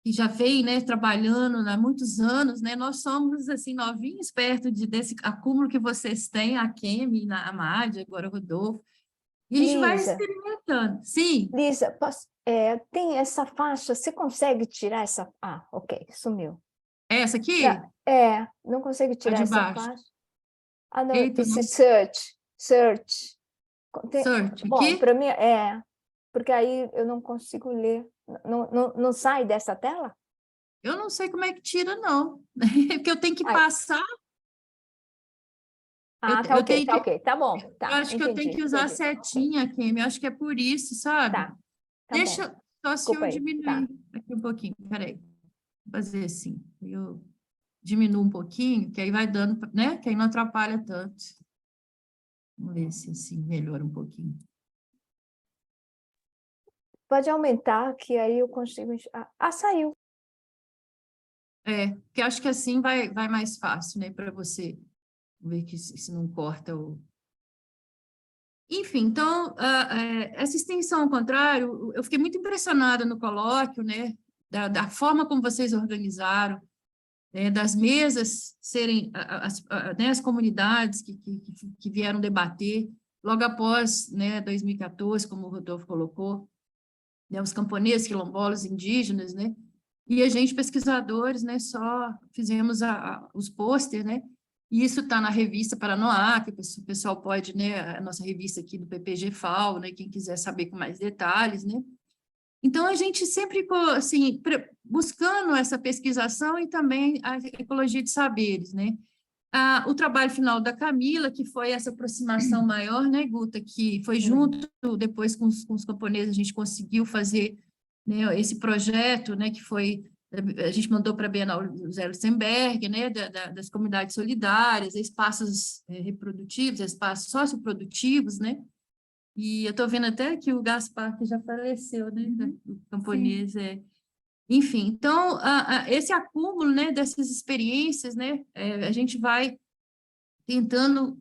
já vem, né, trabalhando há muitos anos, né? Nós somos, assim, novinhos perto desse acúmulo que vocês têm, a Kemi, a Madi, agora o Rodolfo, e a gente vai Lisa, experimentando. Sim, Lisa, tem essa faixa, você consegue tirar essa... Ah, ok, sumiu. é essa aqui? Não consegue A tirar de essa baixo. faixa? Ah, não, Eita, esse não. search. Search Bom, aqui? para mim porque aí eu não consigo ler. Não sai dessa tela? Eu não sei como é que tira, não. Porque eu tenho que Ai, passar. tá Eu ok, tenho que. tá bom, Eu acho que eu tenho que usar a entendi. setinha, Kim. Eu acho que é por isso, sabe? Tá bom. Só se Desculpa eu aí, diminuir tá. aqui um pouquinho. Peraí. Vou fazer assim. Eu diminuo um pouquinho, que aí vai dando, né? Que aí não atrapalha tanto. Vamos ver se assim melhora um pouquinho. Pode aumentar, que aí eu consigo... saiu. Porque acho que assim vai mais fácil, né, para você ver que se não corta o... Enfim, então, essa extensão ao contrário, eu fiquei muito impressionada no colóquio, né, da forma como vocês organizaram, das mesas serem né, as comunidades que vieram debater, logo após, né, 2014, como o Rodolfo colocou, né, os camponeses, quilombolas, indígenas, né, e a gente, pesquisadores, né, só fizemos os pôster, né, e isso está na revista Paranoá, que o pessoal pode, né, a nossa revista aqui do PPG-FAO, né, quem quiser saber com mais detalhes, né. Então, a gente sempre, assim, buscando essa pesquisação e também a ecologia de saberes, né. O trabalho final da Camila, que foi essa aproximação maior, né, Guta, que foi junto, depois com os camponeses, a gente conseguiu fazer, né, esse projeto, né, que foi, a gente mandou para a Bienal Zé Luxemburgo, né, das comunidades solidárias, espaços reprodutivos, espaços socioprodutivos, né, e eu estou vendo até que o Gaspar, que já faleceu, né, o camponês, Enfim, então, esse acúmulo, né, dessas experiências, né, a gente vai tentando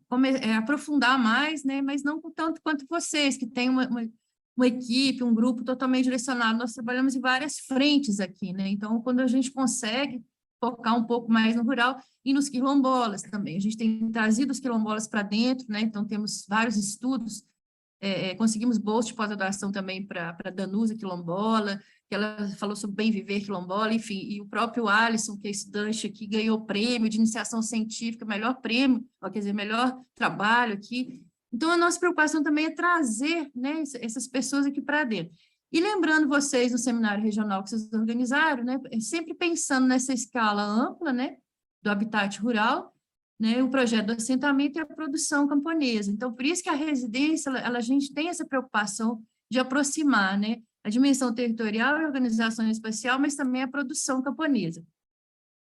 aprofundar mais, né, mas não tanto quanto vocês, que têm uma equipe, um grupo totalmente direcionado. Nós trabalhamos em várias frentes aqui, né, então, quando a gente consegue focar um pouco mais no rural e nos quilombolas também. A gente tem trazido os quilombolas para dentro, né, então temos vários estudos, conseguimos bolsa de pós-graduação também para Danusa quilombola, que ela falou sobre bem viver quilombola, enfim, e o próprio Alisson, que é estudante aqui, ganhou prêmio de iniciação científica, melhor prêmio, quer dizer, melhor trabalho aqui. Então, a nossa preocupação também é trazer, né, essas pessoas aqui para dentro. E lembrando vocês, no seminário regional que vocês organizaram, né, sempre pensando nessa escala ampla, né, do habitat rural, né, o projeto do assentamento e a produção camponesa. Então, por isso que a residência, a gente tem essa preocupação de aproximar, né, a dimensão territorial e organização espacial, mas também a produção camponesa.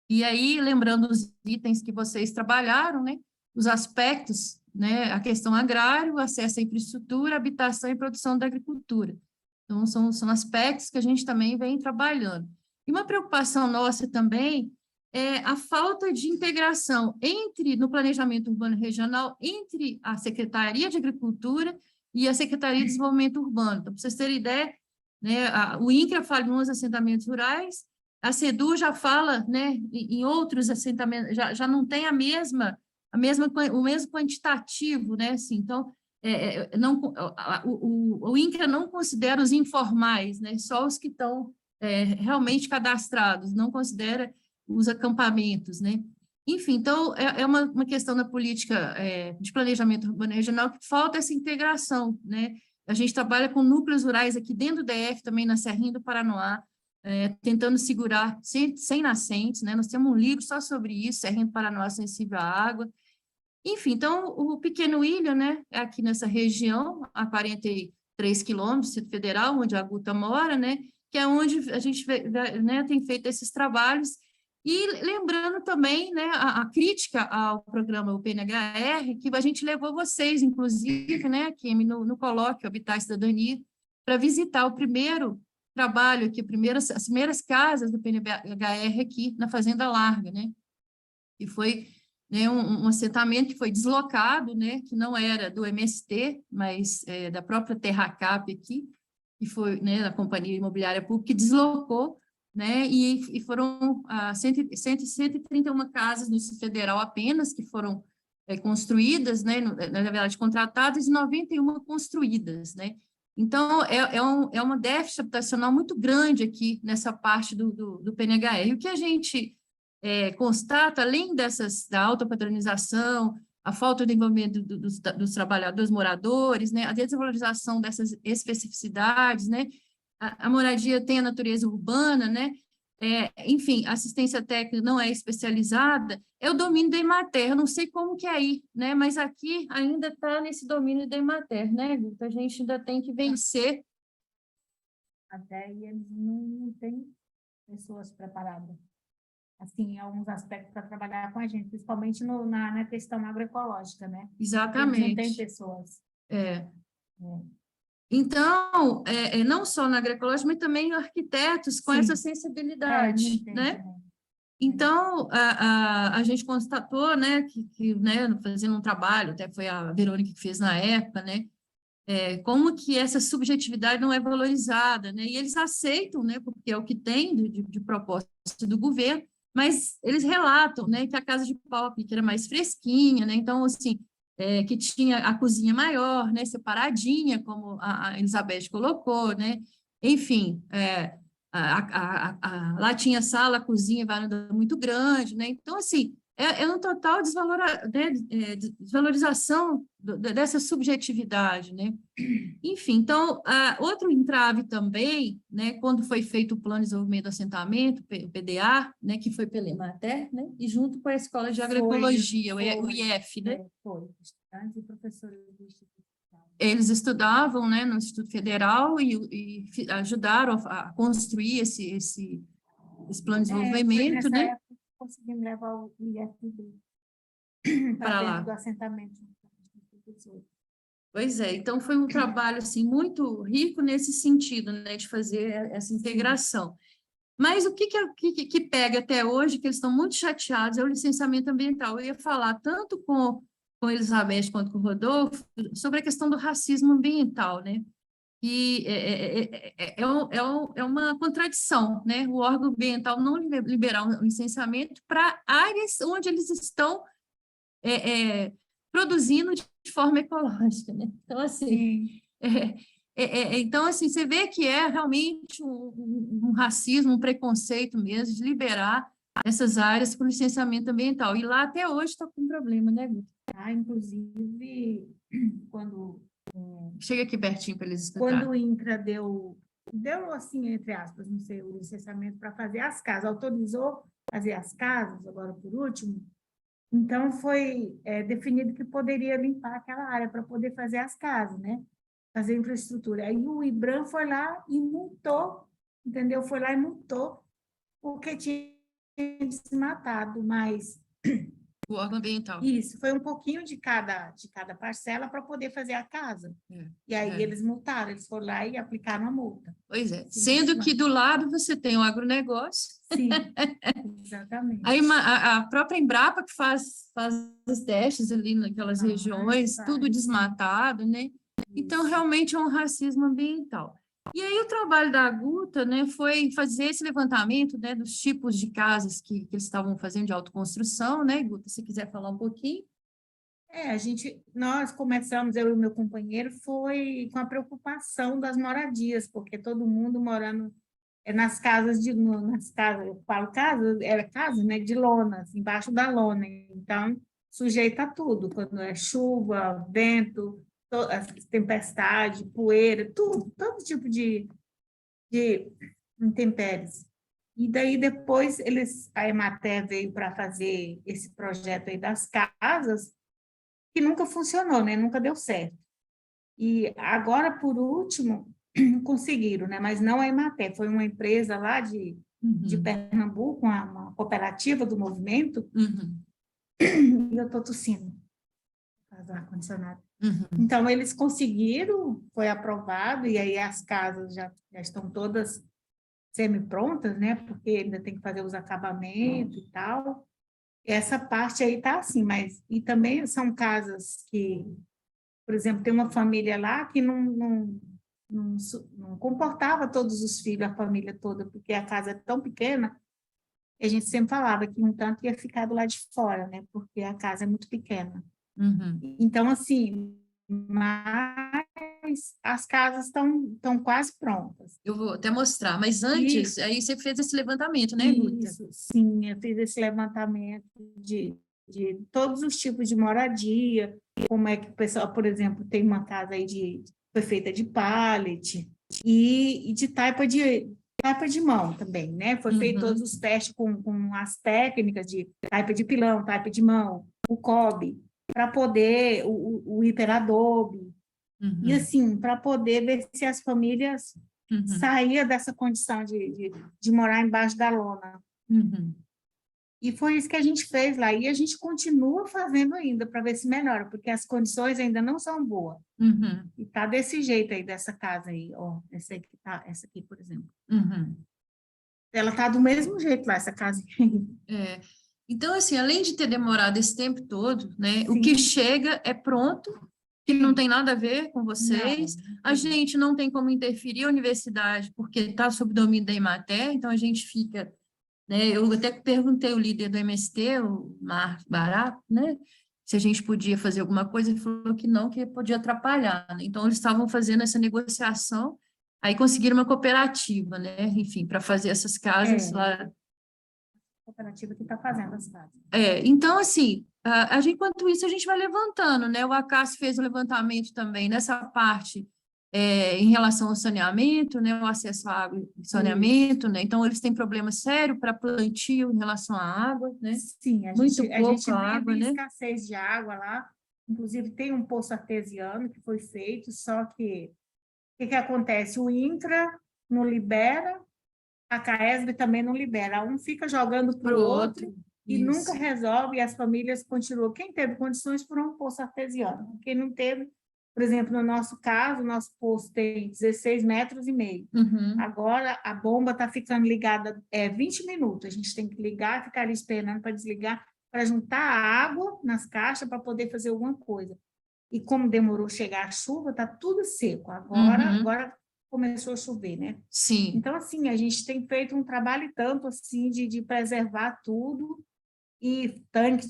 E aí, lembrando os itens que vocês trabalharam, né, os aspectos, né, a questão agrária, o acesso à infraestrutura, habitação e produção da agricultura. Então, são aspectos que a gente também vem trabalhando. E uma preocupação nossa também é a falta de integração no planejamento urbano regional entre a Secretaria de Agricultura e a Secretaria de Desenvolvimento Urbano. Então, para vocês terem ideia, né, o INCRA fala em uns assentamentos rurais, a SEDU já fala, né, em outros assentamentos, já não tem o mesmo quantitativo, né, assim, então, o INCRA não considera os informais, né, só os que estão realmente cadastrados, não considera os acampamentos, né? Enfim, então, é uma questão da política de planejamento urbano regional que falta essa integração, né? A gente trabalha com núcleos rurais aqui dentro do DF, também na Serrinha do Paranoá, tentando segurar 100 nascentes, né? Nós temos um livro só sobre isso, Serrinha do Paranoá Sensível à Água. Enfim, então, o Pequeno Ilha, né, é aqui nessa região, a 43 quilômetros, Distrito Federal, onde a Guta mora, né, que é onde a gente né, tem feito esses trabalhos. E lembrando também, né, a crítica ao programa PNHR, que a gente levou vocês, inclusive, né, Kim, no colóquio Habitat e Cidadania, para visitar o primeiro trabalho aqui, as primeiras casas do PNHR aqui na Fazenda Larga, né, e foi, né, um assentamento que foi deslocado, né, que não era do MST, mas da própria Terracap aqui, que foi, né, da Companhia Imobiliária Pública, que deslocou, né, e foram 131 casas no Distrito Federal apenas que foram construídas, né, na verdade, contratadas, e 91 construídas, né. Então, é uma déficit habitacional muito grande aqui nessa parte do PNHR. E o que a gente constata, além da autopatronização, a falta de envolvimento dos trabalhadores moradores, né, a desvalorização dessas especificidades, né, a moradia tem a natureza urbana, né, enfim, a assistência técnica não é especializada, é o domínio da Emater. Eu não sei como que é aí, né, mas aqui ainda está nesse domínio da Emater, né, Guta? A gente ainda tem que vencer. Até aí eles não têm pessoas preparadas, assim, em alguns aspectos para trabalhar com a gente, principalmente na questão agroecológica, né? Exatamente. Eles não têm pessoas. Então, não só na agroecológica, mas também arquitetos com essa sensibilidade, né? Então, a gente constatou, né, né, fazendo um trabalho, até foi a Verônica que fez na época, né, como que essa subjetividade não é valorizada, né, e eles aceitam, né, porque é o que tem de proposta do governo, mas eles relatam, né, que a casa de pau que era mais fresquinha, né, então, assim, que tinha a cozinha maior, né, separadinha, como a Elizabeth colocou, né, enfim, lá tinha sala, cozinha, varanda muito grande, né, então, assim, é um total desvalorização dessa subjetividade, né? Enfim, então, outro entrave também, né, quando foi feito o Plano de Desenvolvimento do Assentamento, o PDA, né, que foi pela Emater, né, e junto com a Escola de Agroecologia, o IF, né? Foi, estudantes e professores do Instituto. Eles estudavam, né, no Instituto Federal e ajudaram a construir esse plano de desenvolvimento, Nessa né? época conseguimos levar o IFB Para para lá. dentro do assentamento. Pois é, então foi um trabalho assim muito rico nesse sentido, né, de fazer essa integração. Mas o que pega até hoje, que eles estão muito chateados, é o licenciamento ambiental. Eu ia falar tanto com Elizabeth quanto com o Rodolfo sobre a questão do racismo ambiental, né? E é uma contradição, né? O órgão ambiental não liberar um licenciamento para áreas onde eles estão produzindo de forma ecológica, né? Então, assim, então, assim, você vê que é realmente um racismo, um preconceito mesmo de liberar essas áreas com licenciamento ambiental. E lá até hoje está com problema, né, Guto? Inclusive, quando Chega aqui pertinho para eles escutarem. quando o INCRA deu assim, entre aspas, não sei, o licenciamento para fazer as casas, autorizou fazer as casas, agora por último, então foi definido que poderia limpar aquela área para poder fazer as casas, né? Fazer infraestrutura. Aí o IBRAM foi lá e multou, entendeu? Foi lá e multou, porque tinha desmatado, mas O órgão ambiental. isso, foi um pouquinho de cada parcela para poder fazer a casa. E aí eles multaram, eles foram lá e aplicaram a multa. Pois é, sendo que do lado você tem o agronegócio. Sim, exatamente. Aí a própria Embrapa que faz os testes ali naquelas regiões, tudo desmatado, né? Então, realmente é um racismo ambiental. E aí o trabalho da Guta, né, foi fazer esse levantamento, né, dos tipos de casas que eles estavam fazendo de autoconstrução, né, Guta, se quiser falar um pouquinho. Nós começamos, eu e o meu companheiro, foi com a preocupação das moradias, porque todo mundo morando nas casas, eu falo casa, era casa, né, de lonas, embaixo da lona, então sujeita a tudo, quando é chuva, vento, tempestade, poeira, tudo, todo tipo de intempéries. E daí depois a Emater veio para fazer esse projeto aí das casas, que nunca funcionou, né? Nunca deu certo. E agora, por último, conseguiram, né? Mas não a Emater, foi uma empresa lá de Pernambuco, uma cooperativa do movimento, e eu estou tossindo, por causa do ar-condicionado. Então, eles conseguiram, foi aprovado, e aí as casas já estão todas semi-prontas, né? Porque ainda tem que fazer os acabamentos e tal. Essa parte aí está assim, mas... E também são casas que, por exemplo, tem uma família lá que não comportava todos os filhos, a família toda, porque a casa é tão pequena, e a gente sempre falava que um tanto ia ficar do lado de fora, né? Porque a casa é muito pequena. Então, assim, mas as casas estão quase prontas. Eu vou até mostrar, mas antes, aí você fez esse levantamento, né, Guta? Isso, sim, eu fiz esse levantamento de todos os tipos de moradia, como é que o pessoal, por exemplo, tem uma casa aí foi feita de pallet e de taipa de mão também, né? Foi feito todos os testes com as técnicas de taipa de pilão, taipa de mão, o COB, para poder, o hiperadobe, e assim, para poder ver se as famílias saíam dessa condição de morar embaixo da lona. E foi isso que a gente fez lá, e a gente continua fazendo ainda, para ver se melhora, porque as condições ainda não são boas. E está desse jeito aí, dessa casa aí, ó, essa aqui, por exemplo. Ela está do mesmo jeito lá, essa casinha. É. Então, assim, além de ter demorado esse tempo todo, né, o que Sim. chega é pronto, que não tem nada a ver com vocês. Não, A gente não tem como interferir a universidade, porque está sob domínio da Emater, então a gente fica, né, eu até perguntei ao líder do MST, o Marcos Barato, né, se a gente podia fazer alguma coisa, ele falou que não, que podia atrapalhar, né? Então, eles estavam fazendo essa negociação, aí conseguiram uma cooperativa, né, enfim, para fazer essas casas lá. Cooperativa que está fazendo as casas. Então, assim, enquanto isso, a gente vai levantando, né? O Acácio fez o levantamento também nessa parte em relação ao saneamento, né? O acesso à água e saneamento, né? Então, eles têm problema sério para plantio em relação à água, né? Sim, a Muito gente pouco vive água, né? escassez de água lá. Inclusive, tem um poço artesiano que foi feito, só que o que acontece? O INCRA não libera, a CAESB também não libera. Um fica jogando para o outro e Isso. nunca resolve, e as famílias continuam. Quem teve condições por um poço artesiano, quem não teve, por exemplo, no nosso caso, o nosso poço tem 16,5 metros. Uhum. Agora a bomba está ficando ligada 20 minutos. A gente tem que ligar, ficar ali esperando para desligar, para juntar a água nas caixas para poder fazer alguma coisa. E como demorou chegar a chuva, está tudo seco. Agora começou a chover, né? Sim. Então, assim, a gente tem feito um trabalho tanto assim de preservar tudo e tanque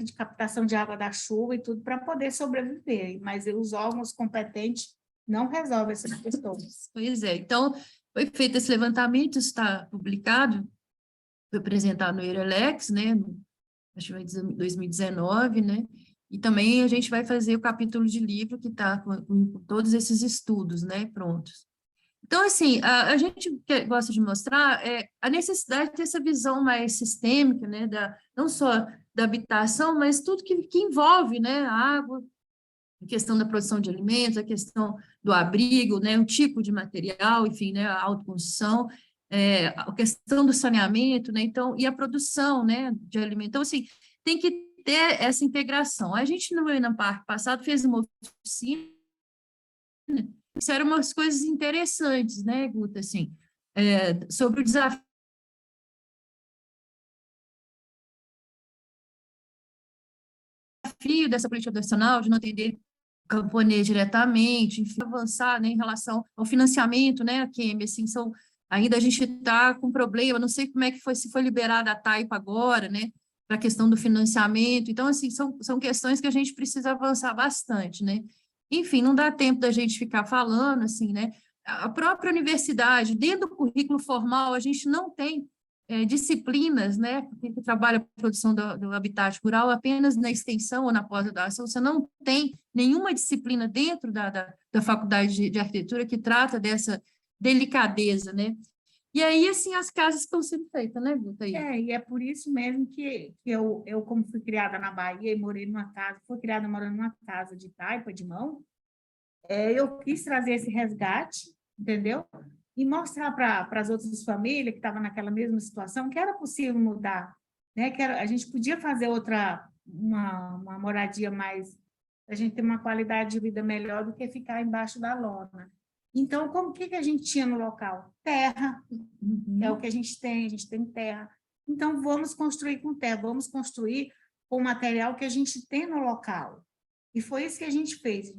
de captação de água da chuva e tudo para poder sobreviver. Mas os órgãos competentes não resolvem essas questões. Pois é. Então, foi feito esse levantamento, está publicado, foi apresentado no ERELEX, né? Acho que vai dizer 2019, né? E também a gente vai fazer o capítulo de livro que está com todos esses estudos, né? Prontos. Então, assim, a gente gosta de mostrar a necessidade de ter essa visão mais sistêmica, né, não só da habitação, mas tudo que envolve, né, a água, a questão da produção de alimentos, a questão do abrigo, né, o tipo de material, enfim, né, a autoconstrução, a questão do saneamento, né, então, e a produção, né, de alimentos. Então, assim, tem que ter essa integração. A gente, no Parque passado, fez uma oficina. Isso eram umas coisas interessantes, né, Guta, assim, sobre o desafio dessa política nacional, de não atender camponês diretamente, enfim, avançar, né, em relação ao financiamento, né, a QM, assim, ainda a gente está com problema, não sei como é que foi, se foi liberada a taipa agora, né, para a questão do financiamento, então, assim, são questões que a gente precisa avançar bastante, né. Enfim, não dá tempo da gente ficar falando, assim, né? A própria universidade, dentro do currículo formal, a gente não tem disciplinas, né? Quem trabalha a produção do habitat rural apenas na extensão ou na pós-graduação, você não tem nenhuma disciplina dentro da faculdade de arquitetura que trata dessa delicadeza, né? E aí, assim, as casas estão sendo feitas, né, Guta? E é por isso mesmo que eu, como fui criada na Bahia e morei numa casa, fui criada morando numa casa de taipa, de mão, eu quis trazer esse resgate, entendeu? E mostrar para as outras famílias que estavam naquela mesma situação que era possível mudar, né? Que a gente podia fazer uma moradia mais, a gente ter uma qualidade de vida melhor do que ficar embaixo da lona. Então, como que a gente tinha no local? Terra, é o que a gente tem terra. Então, vamos construir com terra, vamos construir com o material que a gente tem no local. E foi isso que a gente fez.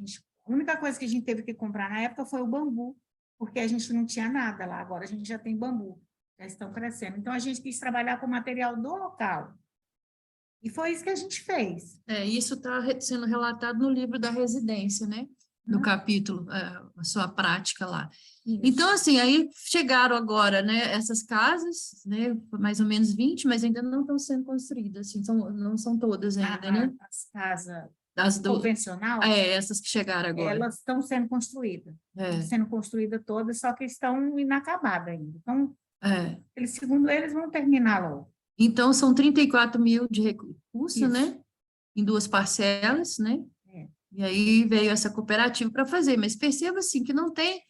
A única coisa que a gente teve que comprar na época foi o bambu, porque a gente não tinha nada lá, agora a gente já tem bambu, já estão crescendo. Então, a gente quis trabalhar com o material do local. E foi isso que a gente fez. Isso está sendo relatado no livro da residência, né? No capítulo, a sua prática lá. Isso. Então, assim, aí chegaram agora, né, essas casas, né, mais ou menos 20, mas ainda não estão sendo construídas, assim, não são todas ainda, né? As casas convencional? Essas que chegaram agora. Elas estão sendo construídas. Estão sendo construídas todas, só que estão inacabadas ainda. Então, segundo eles, vão terminar logo. Então, são 34 mil de recurso, né? Em 2 parcelas, né? E aí veio essa cooperativa para fazer, mas perceba assim que não tem,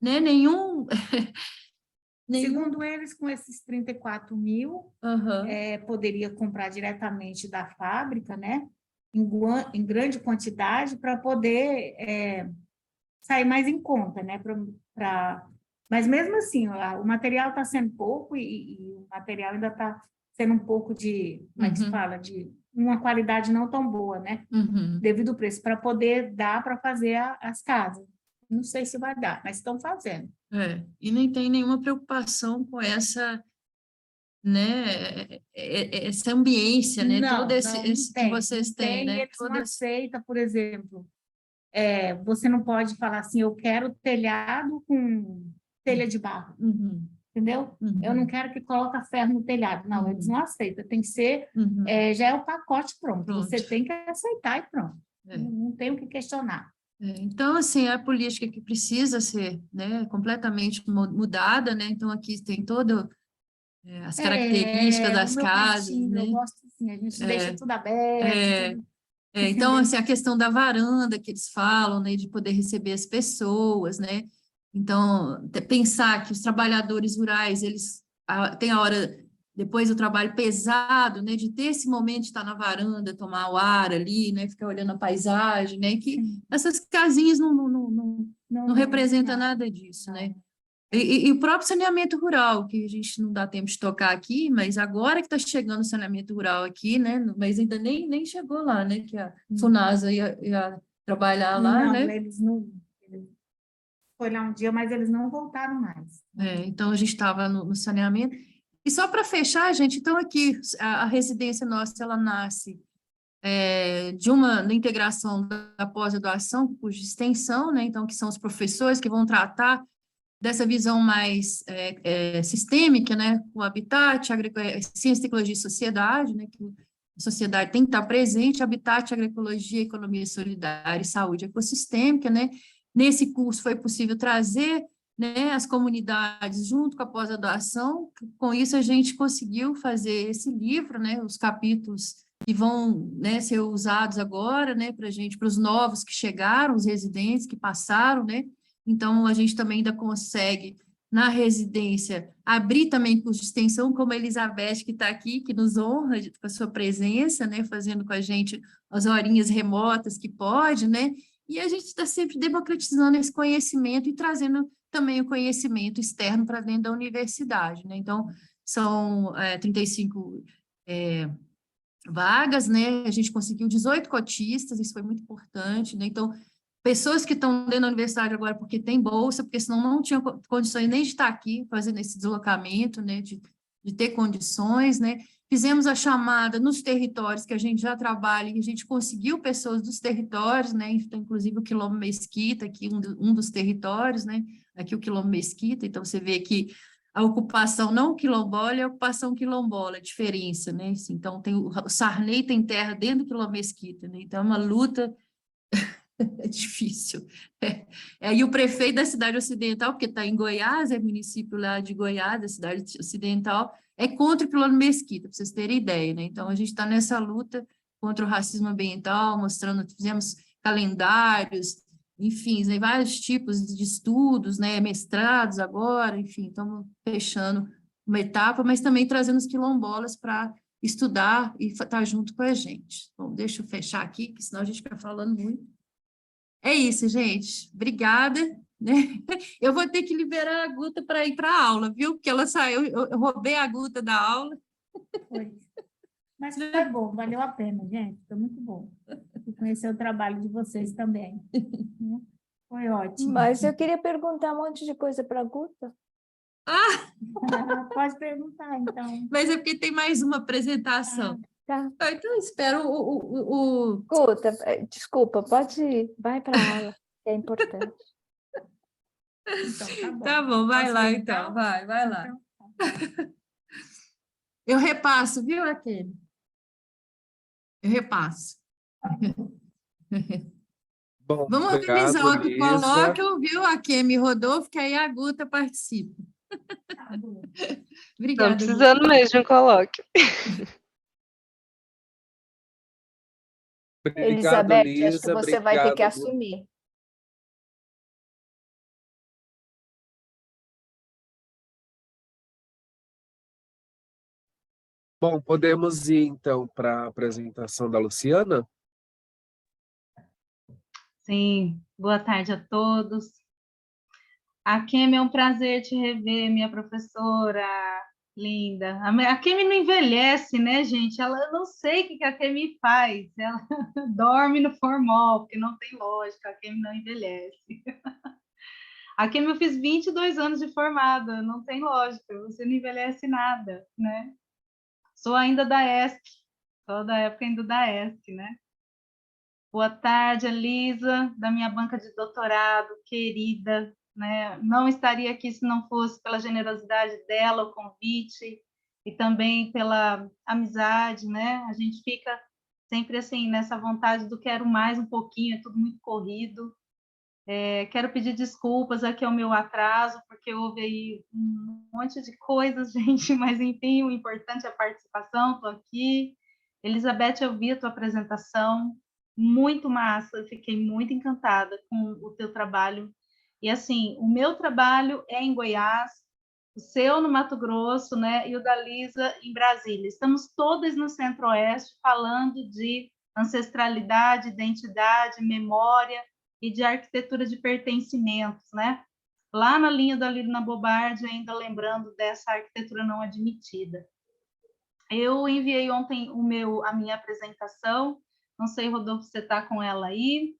né, nenhum. Segundo eles, com esses 34 mil, poderia comprar diretamente da fábrica, né, em grande quantidade, para poder sair mais em conta, né, para Mas mesmo assim, o material está sendo pouco e o material ainda está sendo um pouco de, como é que se fala, de uma qualidade não tão boa, né? Devido ao preço, para poder dar para fazer as casas. Não sei se vai dar, mas estão fazendo. E nem tem nenhuma preocupação com essa, né, essa ambiência, né, todo Não esse que tem, vocês não têm, tem, né, eles não aceitam, por exemplo, você não pode falar assim, eu quero telhado com telha de barro, entendeu? Eu não quero que coloque ferro no telhado, não, eles não aceitam, tem que ser, já é o pacote pronto, você tem que aceitar e pronto, não tem o que questionar. Então, assim, a política que precisa ser, né, completamente mudada, né, então aqui tem todo as características das o meu casas, cantinho, né? eu gosto assim, a gente deixa tudo aberto, tudo, então, assim, a questão da varanda que eles falam, né, de poder receber as pessoas, né? Então, pensar que os trabalhadores rurais, eles têm a hora, depois do trabalho pesado, né, de ter esse momento de estar na varanda, tomar o ar ali, né, ficar olhando a paisagem, né, que essas casinhas não representam nada disso, né? E o próprio saneamento rural, que a gente não dá tempo de tocar aqui, mas agora que está chegando o saneamento rural aqui, né? Mas ainda nem chegou lá, né? Que a Funasa ia trabalhar lá, não, né? eles não... Foi lá um dia, mas eles não voltaram mais. Então, a gente estava no saneamento. E só para fechar, gente, então aqui, a residência nossa, ela nasce da integração da pós-graduação, com curso de extensão, né? Então, que são os professores que vão tratar dessa visão mais sistêmica, né, com o habitat, ciência, tecnologia e sociedade, né, que a sociedade tem que estar presente, habitat, agroecologia, economia solidária e saúde ecossistêmica, né. Nesse curso foi possível trazer, né, as comunidades junto com a pós-graduação, com isso a gente conseguiu fazer esse livro, né, os capítulos que vão, né, ser usados agora, né, para os novos que chegaram, os residentes que passaram, né. Então, a gente também ainda consegue, na residência, abrir também curso de extensão, como a Elizabeth, que está aqui, que nos honra com a sua presença, né, fazendo com a gente as horinhas remotas que pode, né, e a gente está sempre democratizando esse conhecimento e trazendo também o conhecimento externo para dentro da universidade, né, então, são 35 vagas, né, a gente conseguiu 18 cotistas, isso foi muito importante, né, então, pessoas que estão dentro da universidade agora porque tem bolsa, porque senão não tinham condições nem de estar aqui fazendo esse deslocamento, né, de ter condições, né, fizemos a chamada nos territórios que a gente já trabalha e a gente conseguiu pessoas dos territórios, né, então, inclusive o Quilombo Mesquita, aqui um dos territórios, né, aqui o Quilombo Mesquita, então você vê que a ocupação não quilombola é a ocupação quilombola, a diferença, né, assim, então tem o Sarney tem terra dentro do Quilombo Mesquita, né, então é uma luta é difícil. E o prefeito da cidade ocidental, porque está em Goiás, é município lá de Goiás, da cidade ocidental, é contra o Quilombo Mesquita, para vocês terem ideia, né? Então, a gente está nessa luta contra o racismo ambiental, mostrando, fizemos calendários, enfim, né, vários tipos de estudos, né, mestrados agora, enfim, estamos fechando uma etapa, mas também trazendo os quilombolas para estudar e estar junto com a gente. Bom, deixa eu fechar aqui, porque senão a gente fica falando muito. É isso, gente. Obrigada, né? Eu vou ter que liberar a Guta para ir para a aula, viu? Porque ela saiu, eu roubei a Guta da aula. Foi. Mas foi bom, valeu a pena, gente. Foi muito bom. E conhecer o trabalho de vocês também. Foi ótimo. Mas eu queria perguntar um monte de coisa para a Guta. Pode perguntar, então. Mas é porque tem mais uma apresentação. Tá. Então, espero o... Guta, desculpa, pode ir. Vai para a aula, que é importante. Então, tá bom. Tá bom, vai Posso lá, ir, então. Vai lá. Então, Eu repasso, viu, aquele? Eu repasso. Bom, Vamos obrigado, organizar outro Elisa. colóquio, viu, a Kemi Rodolfo, que aí a Guta participa. tá bom. Obrigada, Estamos precisando mesmo de um colóquio. Obrigado, Elizabeth, acho que Elisa. você vai ter que Obrigado, assumir. Bom, podemos ir, então, para a apresentação da Luciana? Sim, boa tarde a todos. A Kemi, é um prazer te rever, minha professora linda. A Kemi não envelhece, né, gente? Eu não sei o que a Kemi faz. Ela dorme no formol, porque não tem lógica, a Kemi não envelhece. A Kemi, eu fiz 22 anos de formada, não tem lógica, você não envelhece nada, né? Sou ainda da ESC, sou da época ainda da ESC, né? Boa tarde, Elisa, da minha banca de doutorado, querida, né? Não estaria aqui se não fosse pela generosidade dela, o convite, e também pela amizade, né? A gente fica sempre assim, nessa vontade do quero mais um pouquinho, é tudo muito corrido. Quero pedir desculpas aqui ao meu atraso, porque houve aí um monte de coisas, gente, mas enfim, o importante é a participação, estou aqui. Elizabeth, eu vi a tua apresentação, muito massa, eu fiquei muito encantada com o teu trabalho. E assim, o meu trabalho é em Goiás, o seu no Mato Grosso, né, e o da Lisa em Brasília. Estamos todas no Centro-Oeste falando de ancestralidade, identidade, memória e de arquitetura de pertencimentos, né? Lá na linha da Lina Bobardi, ainda lembrando dessa arquitetura não admitida. Eu enviei ontem a minha apresentação, não sei, Rodolfo, você está com ela aí?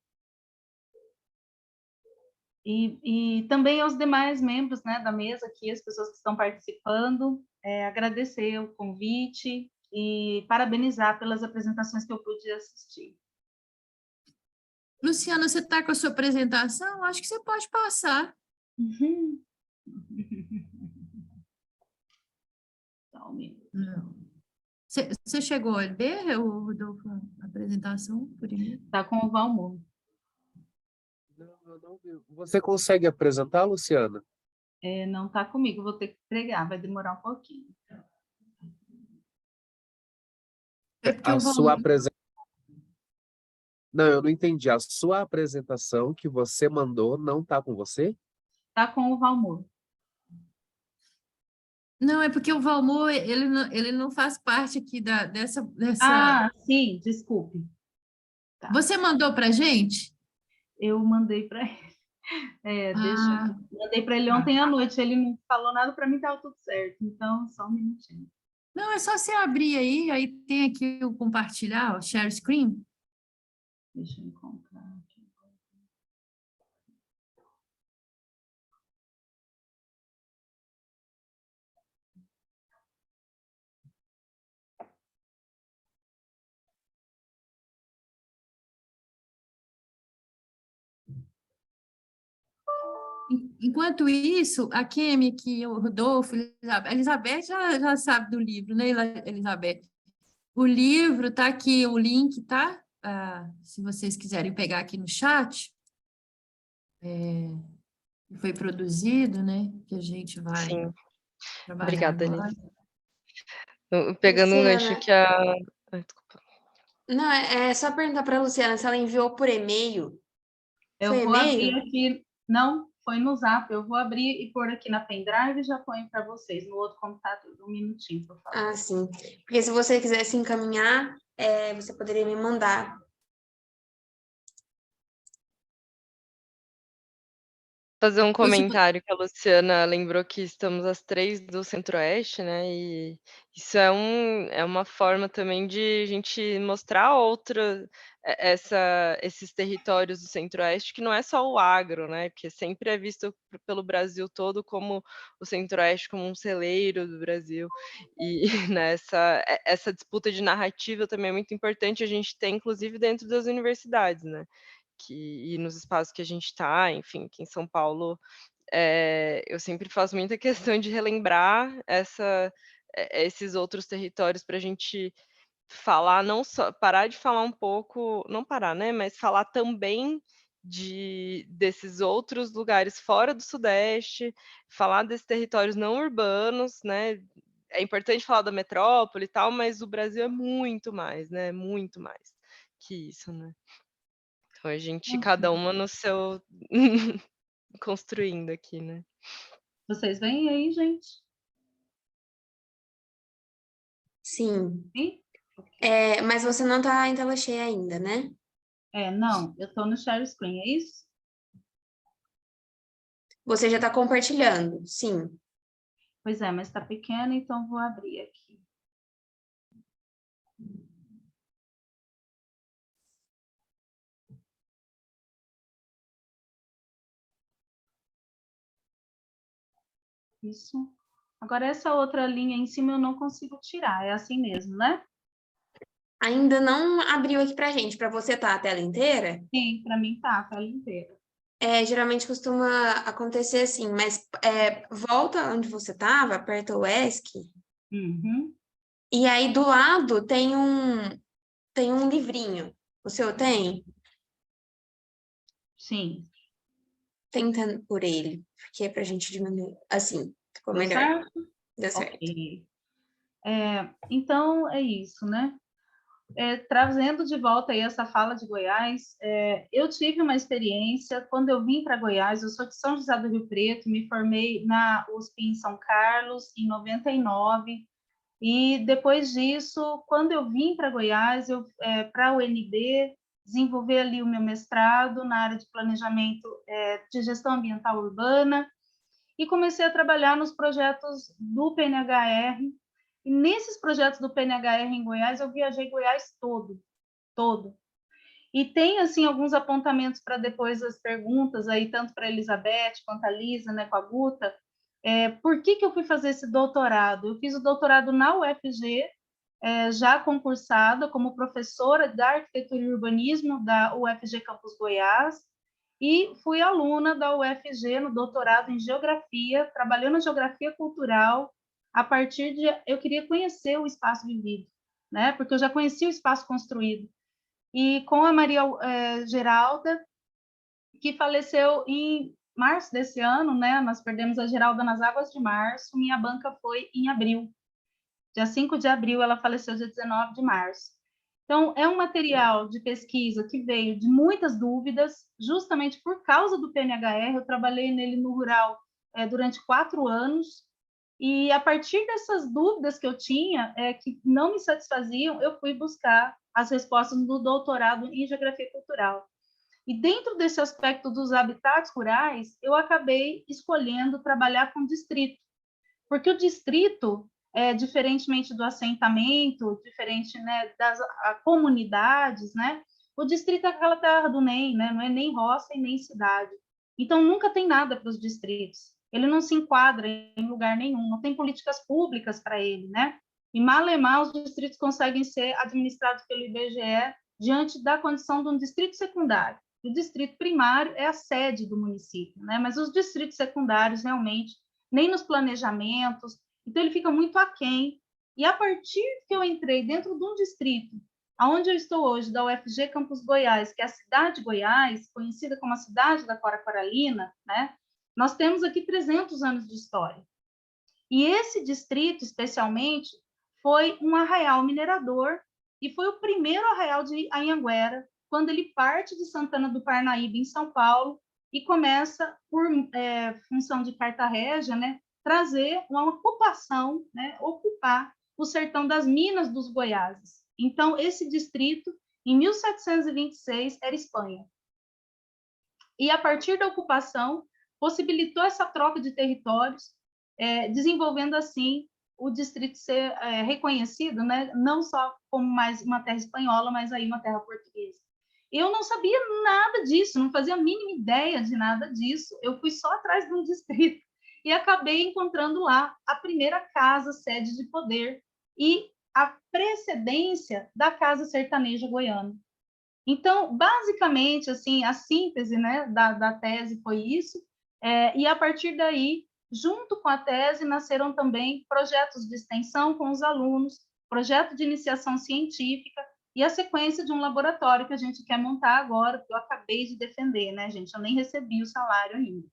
E também aos demais membros, né, da mesa aqui, as pessoas que estão participando, agradecer o convite e parabenizar pelas apresentações que eu pude assistir. Luciana, você está com a sua apresentação? Acho que você pode passar. Uhum. Só um minuto. Não. Você chegou a ver, Rodolfo, a apresentação por e-mail? Está com o Valmor. Não, eu não vi. Você consegue apresentar, Luciana? Não está comigo, vou ter que entregar, vai demorar um pouquinho. É porque A o sua Valmor... apresentação. Não, eu não entendi. A sua apresentação que você mandou não está com você? Está com o Valmor. Não, é porque o Valmor, ele não faz parte aqui dessa... Ah, sim, desculpe. Tá. Você mandou para a gente? Eu mandei para ele. Mandei para ele ontem à noite, ele não falou nada, para mim estava tudo certo. Então, só um minutinho. Não, é só você abrir aí tem aqui o compartilhar, o share screen. Deixa eu encontrar aqui. Enquanto isso, a Kemi, aqui, o Rodolfo, a Elizabeth já sabe do livro, né, Elizabeth? O livro está aqui, o link, tá? Se vocês quiserem pegar aqui no chat, foi produzido, né? Que a gente vai Sim, trabalhar obrigada, agora. Pegando um gancho Luciana, que a... Desculpa. não, é só perguntar para a Luciana se ela enviou por e-mail. Eu Foi vou abrir e-mail? aqui. Não, foi no Zap. Eu vou abrir e pôr aqui na pendrive e já ponho para vocês. No outro computador, um minutinho, por favor. Ah, sim. Porque se você quisesse encaminhar, você poderia me mandar. Fazer um comentário que a Luciana lembrou que estamos às 3 do Centro-Oeste, né? E isso é uma forma também de a gente mostrar esses territórios do Centro-Oeste, que não é só o agro, né? Porque sempre é visto pelo Brasil todo como o Centro-Oeste como um celeiro do Brasil. E essa disputa de narrativa também é muito importante a gente ter, inclusive, dentro das universidades, né? E nos espaços que a gente está, enfim, aqui em São Paulo, eu sempre faço muita questão de relembrar esses outros territórios para a gente falar, não só parar de falar um pouco, não parar, né, mas falar também desses outros lugares fora do Sudeste, falar desses territórios não urbanos, né. É importante falar da metrópole e tal, mas o Brasil é muito mais, né, muito mais que isso, né. Então a gente, cada uma no seu construindo aqui, né. Vocês veem aí, gente? Sim. Sim? Mas você não está em tela cheia ainda, né? Não, eu estou no share screen, é isso? Você já está compartilhando, sim. Pois é, mas está pequeno, então vou abrir aqui. Isso. Agora, essa outra linha em cima eu não consigo tirar, é assim mesmo, né? Ainda não abriu aqui para gente. Para você tá a tela inteira? Sim, para mim tá, a tela inteira. Geralmente costuma acontecer assim, mas volta onde você estava, aperta o ESC, Uhum. e aí do lado tem um livrinho. O seu tem? Sim. Tenta por ele, porque é para a gente diminuir. Assim, ficou Deu melhor. certo? Deu certo. Ok. Então, é isso, né? Trazendo de volta aí essa fala de Goiás, eu tive uma experiência, quando eu vim para Goiás, eu sou de São José do Rio Preto, me formei na USP em São Carlos, em 99, e depois disso, quando eu vim para Goiás, para a UNB, desenvolver ali o meu mestrado na área de planejamento de gestão ambiental urbana, e comecei a trabalhar nos projetos do PNHR. E nesses projetos do PNHR em Goiás, eu viajei Goiás todo. E tem, assim, alguns apontamentos para depois as perguntas, aí, tanto para a Elizabeth quanto a Lisa, né, com a Guta. Por que eu fui fazer esse doutorado? Eu fiz o doutorado na UFG, já concursada como professora da Arquitetura e Urbanismo da UFG Campus Goiás, e fui aluna da UFG no doutorado em Geografia, trabalhando na Geografia Cultural, a partir de... Eu queria conhecer o espaço vivido, né? Porque eu já conhecia o espaço construído. E com a Maria Geralda, que faleceu em março desse ano, né? Nós perdemos a Geralda nas águas de março, minha banca foi em abril. Dia 5 de abril, ela faleceu dia 19 de março. Então, é um material de pesquisa que veio de muitas dúvidas, justamente por causa do PNHR. Eu trabalhei nele no rural durante 4 anos, e a partir dessas dúvidas que eu tinha, que não me satisfaziam, eu fui buscar as respostas no doutorado em Geografia Cultural. E dentro desse aspecto dos habitats rurais, eu acabei escolhendo trabalhar com distrito, porque o distrito, diferentemente do assentamento, diferente, né, das comunidades, né, o distrito é aquela terra do NEM, né, não é nem roça e nem cidade. Então, nunca tem nada para os distritos. Ele não se enquadra em lugar nenhum, não tem políticas públicas para ele, né? E mal e mal os distritos conseguem ser administrados pelo IBGE diante da condição de um distrito secundário. O distrito primário é a sede do município, né? Mas os distritos secundários realmente nem nos planejamentos, então ele fica muito aquém. E a partir que eu entrei dentro de um distrito, onde eu estou hoje, da UFG Campus Goiás, que é a cidade de Goiás, conhecida como a cidade da Cora Coralina, né? Nós temos aqui 300 anos de história. E esse distrito, especialmente, foi um arraial minerador e foi o primeiro arraial de Anhanguera, quando ele parte de Santana do Parnaíba, em São Paulo, e começa, por função de carta régia, né, trazer uma ocupação, né, ocupar o sertão das Minas dos Goiáses. Então, esse distrito, em 1726, era Espanha. E, a partir da ocupação, possibilitou essa troca de territórios, desenvolvendo, assim, o distrito ser reconhecido, né, não só como mais uma terra espanhola, mas aí uma terra portuguesa. Eu não sabia nada disso, não fazia a mínima ideia de nada disso. Eu fui só atrás de um distrito e acabei encontrando lá a primeira casa sede de poder e a precedência da Casa Sertaneja Goiana. Então, basicamente, assim, a síntese, né, da tese foi isso, e a partir daí, junto com a tese, nasceram também projetos de extensão com os alunos, projeto de iniciação científica e a sequência de um laboratório que a gente quer montar agora, que eu acabei de defender, né, gente? Eu nem recebi o salário ainda,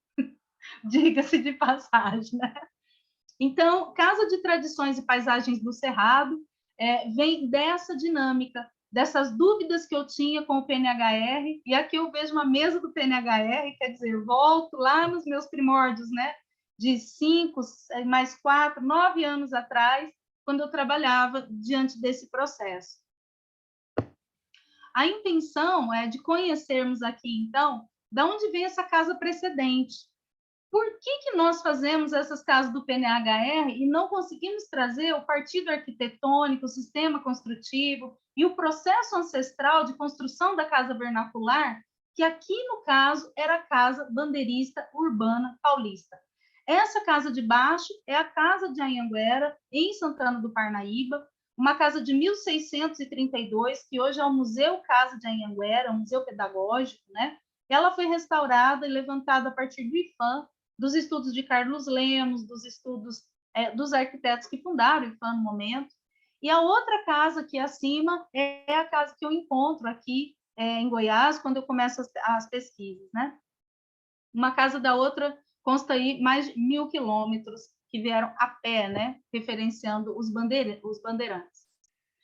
diga-se de passagem, né? Então, Casa de Tradições e Paisagens do Cerrado vem dessa dinâmica, dessas dúvidas que eu tinha com o PNHR, e aqui eu vejo uma mesa do PNHR, quer dizer, volto lá nos meus primórdios, né, de 5, mais 4, 9 anos atrás, quando eu trabalhava diante desse processo. A intenção é de conhecermos aqui, então, de onde vem essa casa precedente. por que nós fazemos essas casas do PNHR e não conseguimos trazer o partido arquitetônico, o sistema construtivo e o processo ancestral de construção da casa vernacular, que aqui, no caso, era a Casa Bandeirista Urbana Paulista. Essa casa de baixo é a Casa de Anhanguera, em Santana do Parnaíba, uma casa de 1632, que hoje é o Museu Casa de Anhanguera, um museu pedagógico, né? Ela foi restaurada e levantada a partir do IPHAN, dos estudos de Carlos Lemos, dos estudos dos arquitetos que fundaram o IPHAN no momento. E a outra casa aqui acima é a casa que eu encontro aqui em Goiás, quando eu começo as pesquisas, né? Uma casa da outra consta aí mais de 1.000 quilômetros que vieram a pé, né? Referenciando os bandeirantes.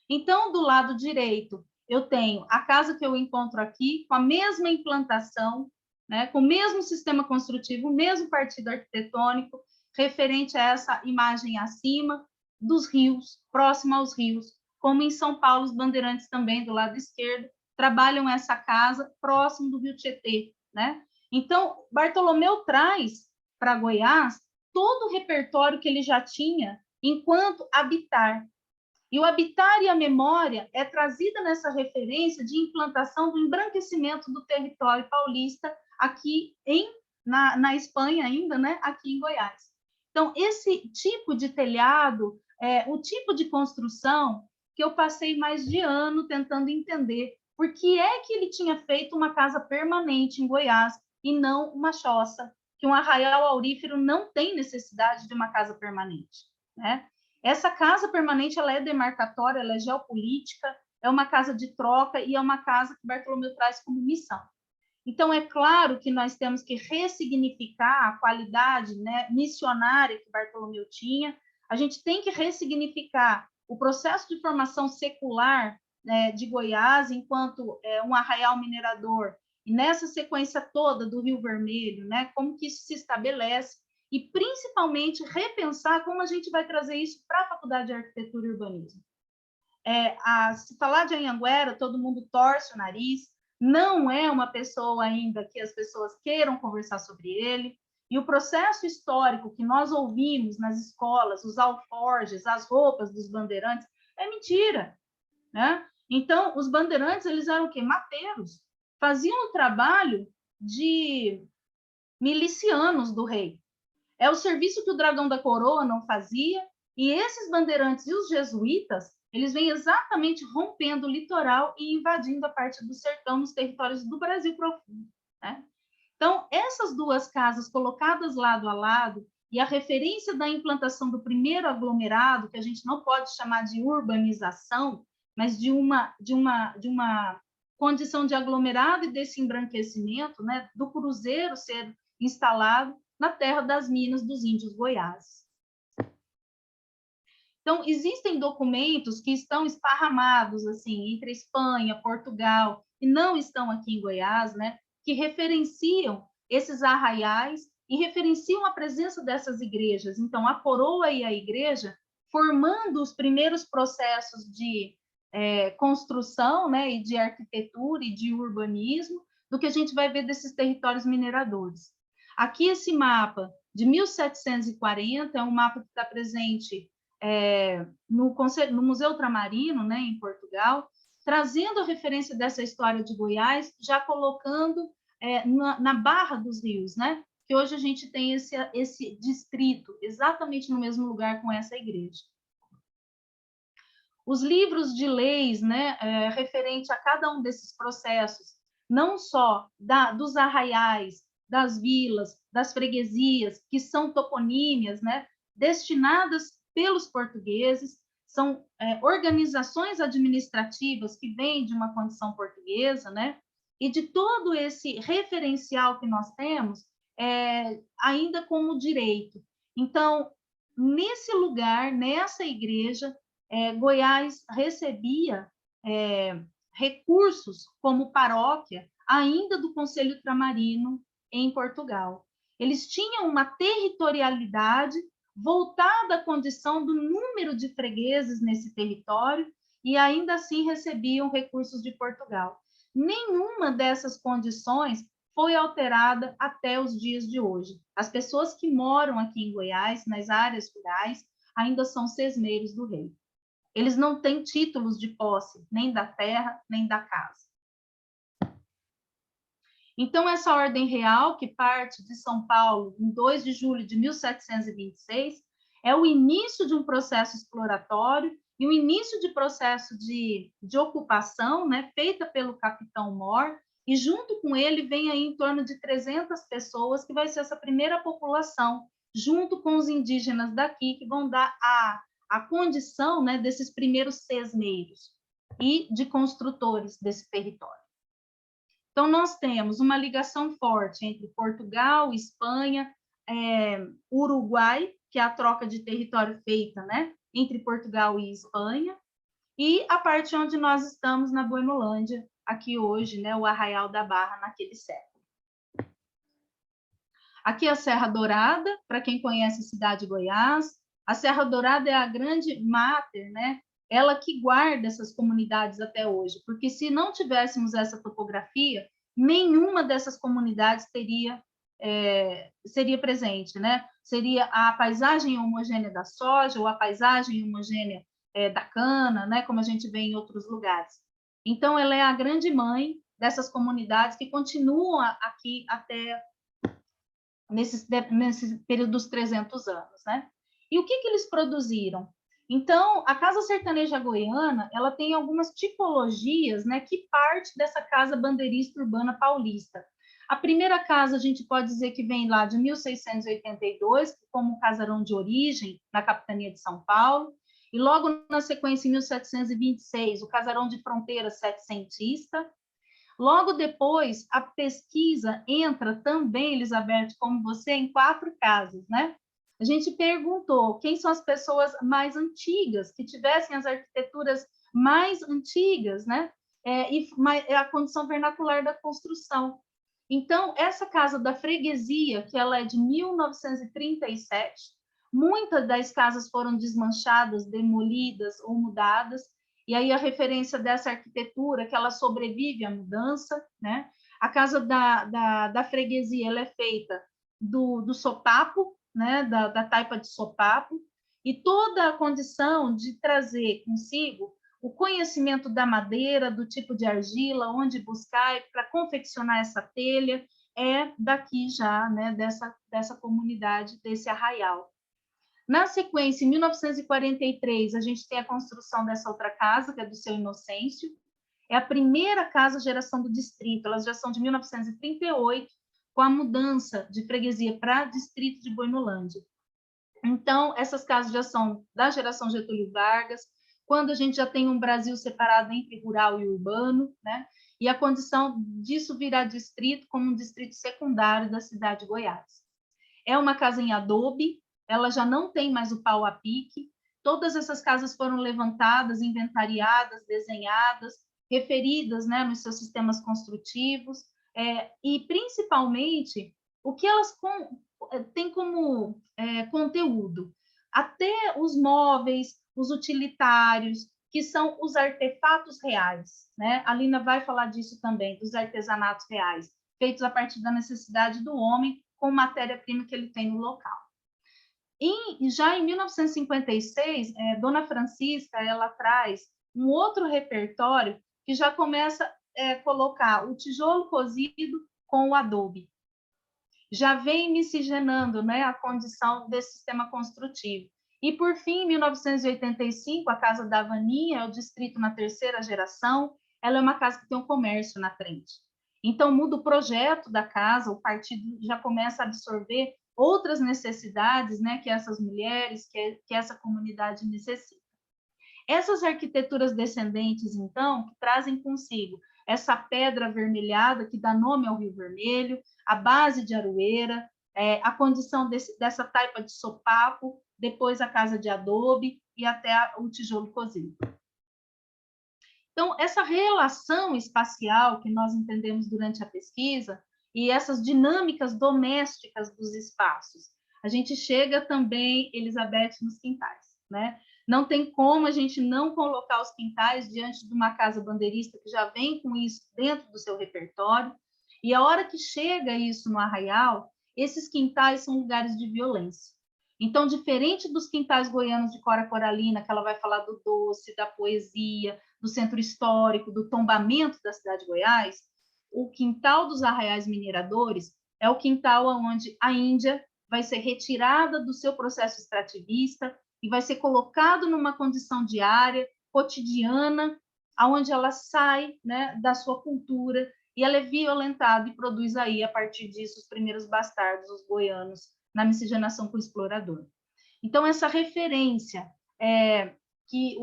Então, do lado direito, eu tenho a casa que eu encontro aqui, com a mesma implantação, né, com o mesmo sistema construtivo, o mesmo partido arquitetônico, referente a essa imagem acima, dos rios, próximo aos rios, como em São Paulo, os bandeirantes também, do lado esquerdo, trabalham essa casa próximo do Rio Tietê, né? Então, Bartolomeu traz para Goiás todo o repertório que ele já tinha enquanto habitar. E o habitar e a memória é trazida nessa referência de implantação do embranquecimento do território paulista aqui na Espanha ainda, né? Aqui em Goiás. Então, esse tipo de telhado, o tipo de construção que eu passei mais de ano tentando entender por que é que ele tinha feito uma casa permanente em Goiás e não uma choça, que um arraial aurífero não tem necessidade de uma casa permanente, né? Essa casa permanente, ela é demarcatória, ela é geopolítica, é uma casa de troca e é uma casa que Bartolomeu traz como missão. Então, é claro que nós temos que ressignificar a qualidade, né, missionária que Bartolomeu tinha, a gente tem que ressignificar o processo de formação secular, né, de Goiás, enquanto um arraial minerador, e nessa sequência toda do Rio Vermelho, né, como que isso se estabelece, e principalmente repensar como a gente vai trazer isso para a Faculdade de Arquitetura e Urbanismo. Se falar de Anhanguera, todo mundo torce o nariz, não é uma pessoa ainda que as pessoas queiram conversar sobre ele, e o processo histórico que nós ouvimos nas escolas, os alforjes, as roupas dos bandeirantes, é mentira, né? Então, os bandeirantes, eles eram o quê? Mateiros, faziam o trabalho de milicianos do rei. É o serviço que o Dragão da Coroa não fazia, e esses bandeirantes e os jesuítas, eles vêm exatamente rompendo o litoral e invadindo a parte do sertão nos territórios do Brasil profundo, né? Então, essas duas casas colocadas lado a lado, e a referência da implantação do primeiro aglomerado, que a gente não pode chamar de urbanização, mas de uma condição de aglomerado e desse embranquecimento, né, do cruzeiro ser instalado na terra das minas dos índios Goiás. Então, existem documentos que estão esparramados, assim, entre Espanha, Portugal, e não estão aqui em Goiás, né, que referenciam esses arraiais e referenciam a presença dessas igrejas. Então, a coroa e a igreja formando os primeiros processos de construção, né, e de arquitetura e de urbanismo, do que a gente vai ver desses territórios mineradores. Aqui, esse mapa de 1740 é um mapa que está presente no Museu Ultramarino, né, em Portugal, trazendo a referência dessa história de Goiás, já colocando na Barra dos Rios, né, que hoje a gente tem esse distrito, exatamente no mesmo lugar com essa igreja. Os livros de leis, né, referente a cada um desses processos, não só dos arraiais, das vilas, das freguesias, que são toponímias, né, destinadas pelos portugueses, são organizações administrativas que vêm de uma condição portuguesa, né, e de todo esse referencial que nós temos, ainda como direito. Então, nesse lugar, nessa igreja, Goiás recebia recursos como paróquia, ainda do Conselho Ultramarino em Portugal. Eles tinham uma territorialidade voltada à condição do número de fregueses nesse território e ainda assim recebiam recursos de Portugal. Nenhuma dessas condições foi alterada até os dias de hoje. As pessoas que moram aqui em Goiás, nas áreas rurais, ainda são sesmeiros do rei. Eles não têm títulos de posse, nem da terra, nem da casa. Então, essa ordem real, que parte de São Paulo em 2 de julho de 1726, é o início de um processo exploratório e o início de processo de ocupação, né, feita pelo capitão Mor, e junto com ele vem aí em torno de 300 pessoas, que vai ser essa primeira população, junto com os indígenas daqui, que vão dar a condição, né, desses primeiros sesmeiros e de construtores desse território. Então, nós temos uma ligação forte entre Portugal, Espanha, Uruguai, que é a troca de território feita, né, entre Portugal e Espanha, e a parte onde nós estamos, na Boemolândia, aqui hoje, né, o Arraial da Barra, naquele século. Aqui a Serra Dourada, para quem conhece a cidade de Goiás. A Serra Dourada é a grande máter, né? Ela que guarda essas comunidades até hoje, porque se não tivéssemos essa topografia, nenhuma dessas comunidades seria presente, né? Seria a paisagem homogênea da soja ou a paisagem homogênea da cana, né? Como a gente vê em outros lugares. Então, ela é a grande mãe dessas comunidades que continuam aqui até nesse período dos 300 anos, né? E o que eles produziram? Então, a Casa Sertaneja Goiana, ela tem algumas tipologias, né, que parte dessa Casa Bandeirista Urbana Paulista. A primeira casa, a gente pode dizer que vem lá de 1682, como casarão de origem, na capitania de São Paulo, e logo na sequência, em 1726, o casarão de fronteira setecentista. Logo depois, a pesquisa entra também, Elizabeth, como você, em 4 casas, né? A gente perguntou quem são as pessoas mais antigas, que tivessem as arquiteturas mais antigas, né? E a condição vernacular da construção. Então, essa casa da freguesia, que ela é de 1937, muitas das casas foram desmanchadas, demolidas ou mudadas, e aí a referência dessa arquitetura, que ela sobrevive à mudança, né? A casa da freguesia, ela é feita do sopapo, né? Da taipa de sopapo, e toda a condição de trazer consigo o conhecimento da madeira, do tipo de argila, onde buscar para confeccionar essa telha, é daqui já, né? Dessa comunidade, desse arraial. Na sequência, em 1943, a gente tem a construção dessa outra casa, que é do seu Inocêncio. É a primeira casa geração do distrito, elas já são de 1938, com a mudança de freguesia para distrito de Boemolândia. Então, essas casas já são da geração Getúlio Vargas, quando a gente já tem um Brasil separado entre rural e urbano, né? E a condição disso virar distrito como um distrito secundário da cidade de Goiás. É uma casa em adobe, ela já não tem mais o pau a pique, todas essas casas foram levantadas, inventariadas, desenhadas, referidas, né, nos seus sistemas construtivos, e principalmente o que elas têm como conteúdo. Até os móveis, os utilitários, que são os artefatos reais, né? A Lina vai falar disso também, dos artesanatos reais, feitos a partir da necessidade do homem, com matéria-prima que ele tem no local. E já em 1956, Dona Francisca, ela traz um outro repertório que já começa a colocar o tijolo cozido com o adobe. Já vem miscigenando, né, a condição desse sistema construtivo. E, por fim, em 1985, a Casa da Vaninha, é o distrito na 3ª geração, ela é uma casa que tem um comércio na frente. Então, muda o projeto da casa, o partido já começa a absorver outras necessidades, né, que essas mulheres, que essa comunidade necessita. Essas arquiteturas descendentes, então, que trazem consigo essa pedra avermelhada que dá nome ao Rio Vermelho, a base de aroeira, a condição dessa taipa de sopapo, depois a casa de adobe e até o tijolo cozido. Então, essa relação espacial que nós entendemos durante a pesquisa e essas dinâmicas domésticas dos espaços, a gente chega também, Elizabeth, nos quintais, né? Não tem como a gente não colocar os quintais diante de uma casa bandeirista que já vem com isso dentro do seu repertório. E a hora que chega isso no Arraial, esses quintais são lugares de violência. Então, diferente dos quintais goianos de Cora Coralina, que ela vai falar do doce, da poesia, do centro histórico, do tombamento da cidade de Goiás, o quintal dos Arraiais Mineradores é o quintal onde a Índia vai ser retirada do seu processo extrativista e vai ser colocado numa condição diária, cotidiana, onde ela sai, né, da sua cultura e ela é violentada e produz aí, a partir disso, os primeiros bastardos, os goianos, na miscigenação com o explorador. Então, essa referência que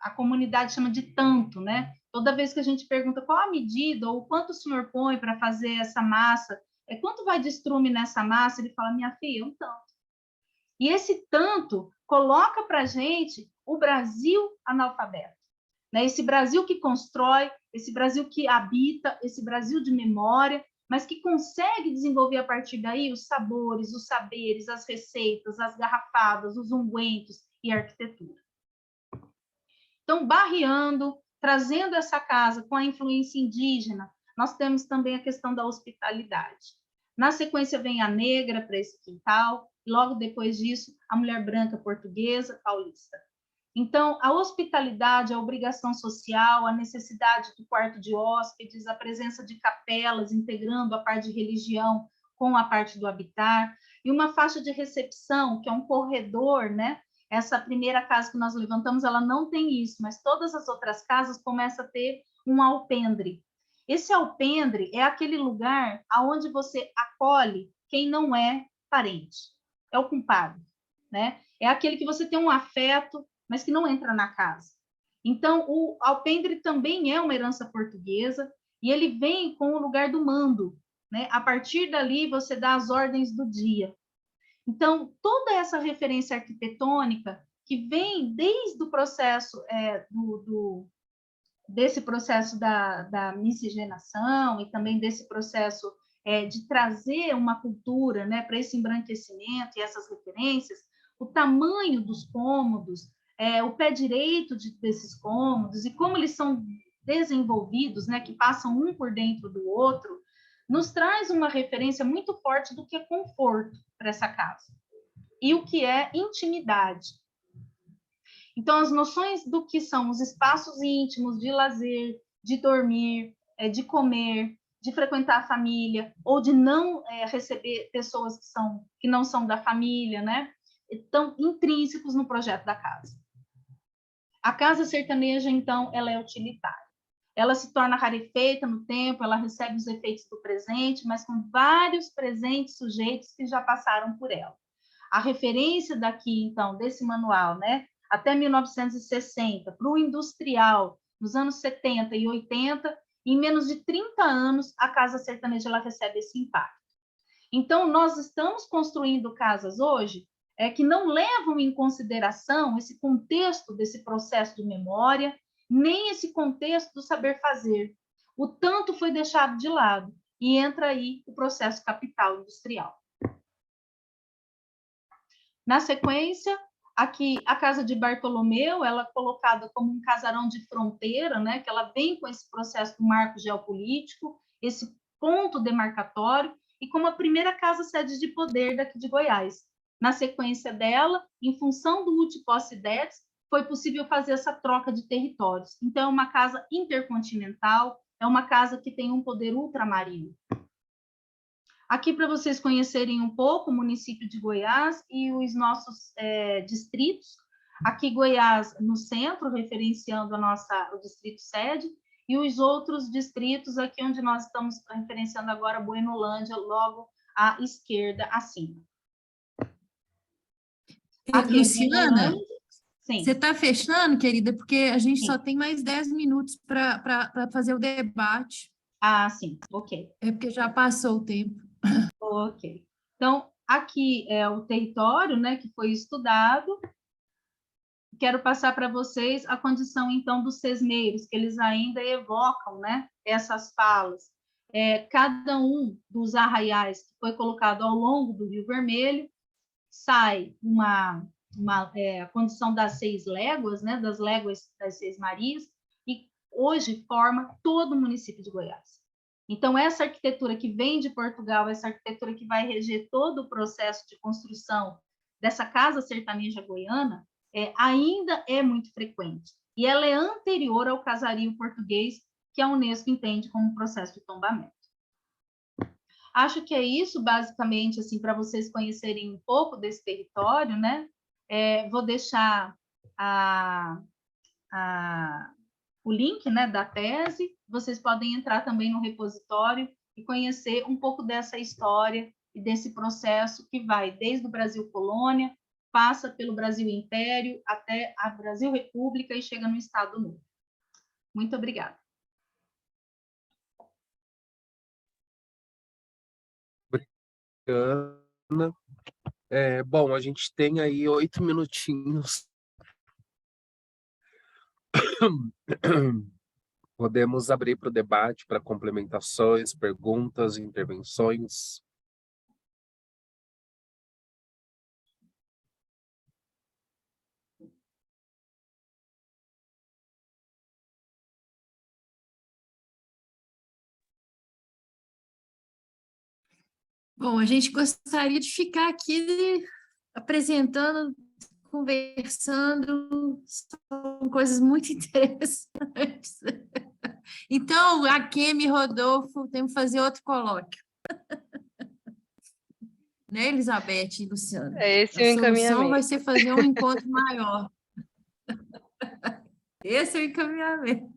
a comunidade chama de tanto, né? Toda vez que a gente pergunta qual a medida ou quanto o senhor põe para fazer essa massa, quanto vai de estrume nessa massa? Ele fala, minha filha, um tanto. E esse tanto coloca para a gente o Brasil analfabeto, né? Esse Brasil que constrói, esse Brasil que habita, esse Brasil de memória, mas que consegue desenvolver a partir daí os sabores, os saberes, as receitas, as garrafadas, os ungüentos e a arquitetura. Então, barreando, trazendo essa casa com a influência indígena, nós temos também a questão da hospitalidade. Na sequência vem a negra para esse quintal, e logo depois disso, a mulher branca portuguesa, paulista. Então, a hospitalidade, a obrigação social, a necessidade do quarto de hóspedes, a presença de capelas integrando a parte de religião com a parte do habitar, e uma faixa de recepção, que é um corredor, né? Essa primeira casa que nós levantamos, ela não tem isso, mas todas as outras casas começam a ter um alpendre. Esse alpendre é aquele lugar onde você acolhe quem não é parente, é o compadre, né? É aquele que você tem um afeto, mas que não entra na casa. Então, o alpendre também é uma herança portuguesa e ele vem com o lugar do mando, né? A partir dali, você dá as ordens do dia. Então, toda essa referência arquitetônica que vem desde o processo desse processo da miscigenação e também desse processo de trazer uma cultura, né, para esse embranquecimento e essas referências, o tamanho dos cômodos, o pé direito desses cômodos e como eles são desenvolvidos, né, que passam um por dentro do outro, nos traz uma referência muito forte do que é conforto para essa casa e o que é intimidade. Então, as noções do que são os espaços íntimos de lazer, de dormir, de comer, de frequentar a família, ou de não receber pessoas que não são da família, né? Estão intrínsecos no projeto da casa. A casa sertaneja, então, ela é utilitária. Ela se torna rarefeita no tempo, ela recebe os efeitos do presente, mas com vários presentes sujeitos que já passaram por ela. A referência daqui, então, desse manual, né, até 1960, para o industrial, nos anos 70 e 80, em menos de 30 anos, a casa sertaneja ela recebe esse impacto. Então, nós estamos construindo casas hoje que não levam em consideração esse contexto desse processo de memória, nem esse contexto do saber fazer. O tanto foi deixado de lado e entra aí o processo capital industrial. Na sequência, aqui a casa de Bartolomeu, ela é colocada como um casarão de fronteira, né, que ela vem com esse processo do marco geopolítico, esse ponto demarcatório, e como a primeira casa sede de poder daqui de Goiás. Na sequência dela, em função do Utiposse-Detes, foi possível fazer essa troca de territórios. Então, é uma casa intercontinental, é uma casa que tem um poder ultramarino. Aqui, para vocês conhecerem um pouco o município de Goiás e os nossos distritos. Aqui, Goiás, no centro, referenciando o distrito sede, e os outros distritos aqui onde nós estamos referenciando agora, Buenolândia, logo à esquerda, acima. Aqui, Luciana, sim. Você está fechando, querida, porque a gente Sim. só tem mais 10 minutos para fazer o debate. Ah, sim, ok. É porque já passou o tempo. Ok. Então, aqui é o território, né, que foi estudado. Quero passar para vocês a condição, então, dos sesmeiros, que eles ainda evocam, né, essas falas. Cada um dos arraiais que foi colocado ao longo do Rio Vermelho, sai a condição das 6 léguas, né, das léguas das 6 Marias, e hoje forma todo o município de Goiás. Então, essa arquitetura que vem de Portugal, essa arquitetura que vai reger todo o processo de construção dessa casa sertaneja goiana, ainda é muito frequente. E ela é anterior ao casario português, que a Unesco entende como processo de tombamento. Acho que é isso, basicamente, assim, para vocês conhecerem um pouco desse território, né? Vou deixar o link, né, da tese. Vocês podem entrar também no repositório e conhecer um pouco dessa história e desse processo que vai desde o Brasil Colônia, passa pelo Brasil Império até a Brasil República e chega no Estado Novo. Muito obrigada. Ana. Bom, a gente tem aí 8 minutinhos. Podemos abrir para o debate, para complementações, perguntas, intervenções. Bom, a gente gostaria de ficar aqui apresentando, conversando, são coisas muito interessantes. Então, a Kemi e Rodolfo, temos que fazer outro colóquio. Né, Elizabeth e Luciana? É esse A o solução encaminhamento. vai ser fazer um encontro maior. Esse é o encaminhamento.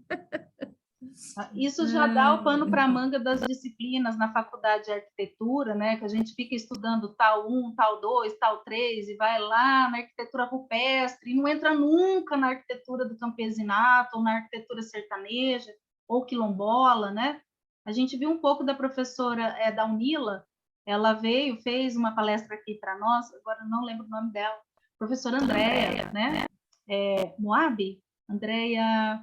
Isso já dá o pano para a manga das disciplinas na faculdade de arquitetura, né? Que a gente fica estudando tal 1, tal 2, tal 3, e vai lá na arquitetura rupestre, e não entra nunca na arquitetura do campesinato, ou na arquitetura sertaneja, ou quilombola, né? A gente viu um pouco da professora da Unila, ela veio, fez uma palestra aqui para nós, agora não lembro o nome dela, professora Andréia, né? Moab? Andréia...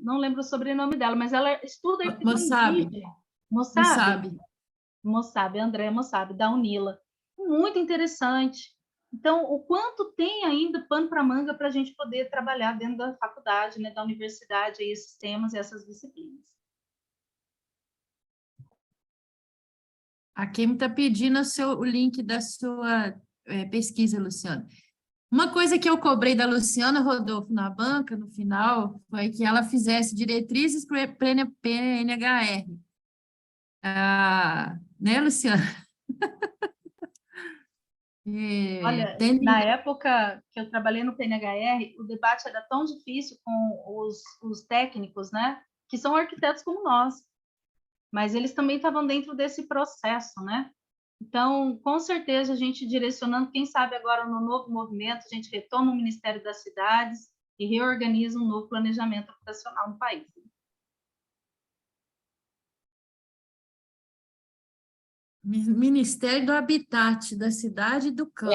não lembro o sobrenome dela, mas ela estuda arquitetura indígena. Moçabe, Andréa Moçabe, da Unila. Muito interessante. Então, o quanto tem ainda pano para manga para a gente poder trabalhar dentro da faculdade, né, da universidade, aí, esses temas e essas disciplinas. A Kemi está pedindo o link da sua pesquisa, Luciana. Uma coisa que eu cobrei da Luciana Rodolfo na banca, no final, foi que ela fizesse diretrizes para o PNHR. Né, Luciana? Olha, na época que eu trabalhei no PNHR, o debate era tão difícil com os técnicos, né, que são arquitetos como nós, mas eles também estavam dentro desse processo, né? Então, com certeza, a gente direcionando, quem sabe agora no novo movimento, a gente retoma o Ministério das Cidades e reorganiza um novo planejamento habitacional no país. Ministério do Habitat, da cidade e do campo.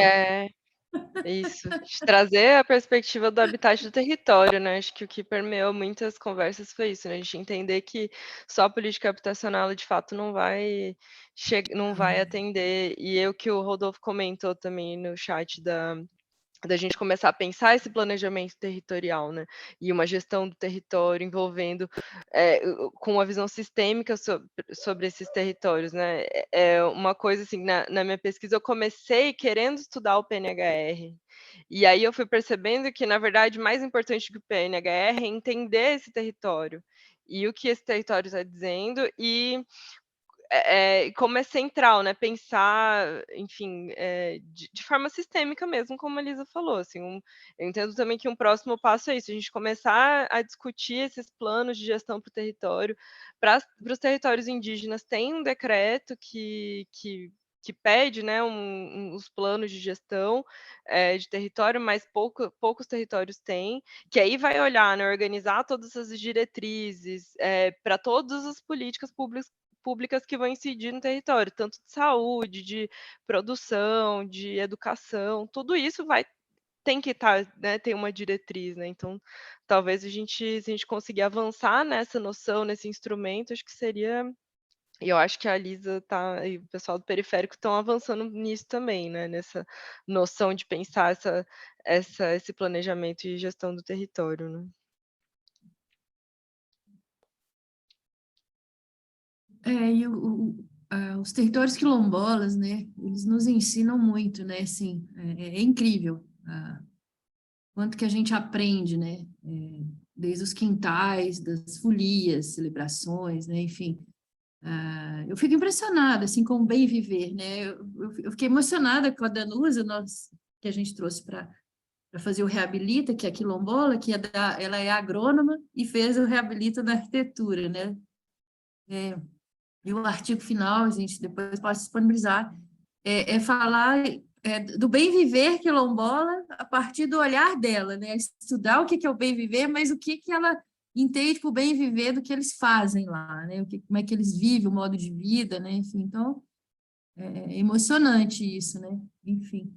Isso, de trazer a perspectiva do habitat do território, né? Acho que o que permeou muitas conversas foi isso, né? A gente entender que só a política habitacional, de fato, não vai atender. E o que o Rodolfo comentou também no chat da gente começar a pensar esse planejamento territorial, né? E uma gestão do território envolvendo com uma visão sistêmica sobre esses territórios, né? Uma coisa assim, na minha pesquisa eu comecei querendo estudar o PNHR, e aí eu fui percebendo que, na verdade, mais importante que o PNHR é entender esse território e o que esse território está dizendo, e como é central, né, pensar, enfim, de forma sistêmica mesmo, como a Elisa falou, assim, eu entendo também que um próximo passo é isso, a gente começar a discutir esses planos de gestão para o território. Para os territórios indígenas, tem um decreto que pede, né, os planos de gestão de território, mas poucos territórios têm, que aí vai olhar, né, organizar todas essas diretrizes para todas as políticas públicas que vão incidir no território, tanto de saúde, de produção, de educação, tudo isso tem que estar, né, tem uma diretriz, né? Então, talvez se a gente conseguir avançar nessa noção, nesse instrumento, acho que seria. E eu acho que a Lisa e o pessoal do periférico estão avançando nisso também, né? Nessa noção de pensar esse planejamento e gestão do território, né? E os territórios quilombolas, né, eles nos ensinam muito, né, assim, é incrível quanto que a gente aprende, né, desde os quintais, das folias, celebrações, né, enfim. Eu fico impressionada, assim, com o bem viver, né, eu fiquei emocionada com a Danusa, que a gente trouxe para fazer o Reabilita, que é quilombola, ela é agrônoma e fez o Reabilita da arquitetura, né, e o artigo final, a gente depois pode disponibilizar, falar do bem viver quilombola a partir do olhar dela, né? Estudar o que é o bem viver, mas o que ela entende por bem viver do que eles fazem lá, né? Como é que eles vivem, o modo de vida, né? Enfim, então, é emocionante isso, né? Enfim.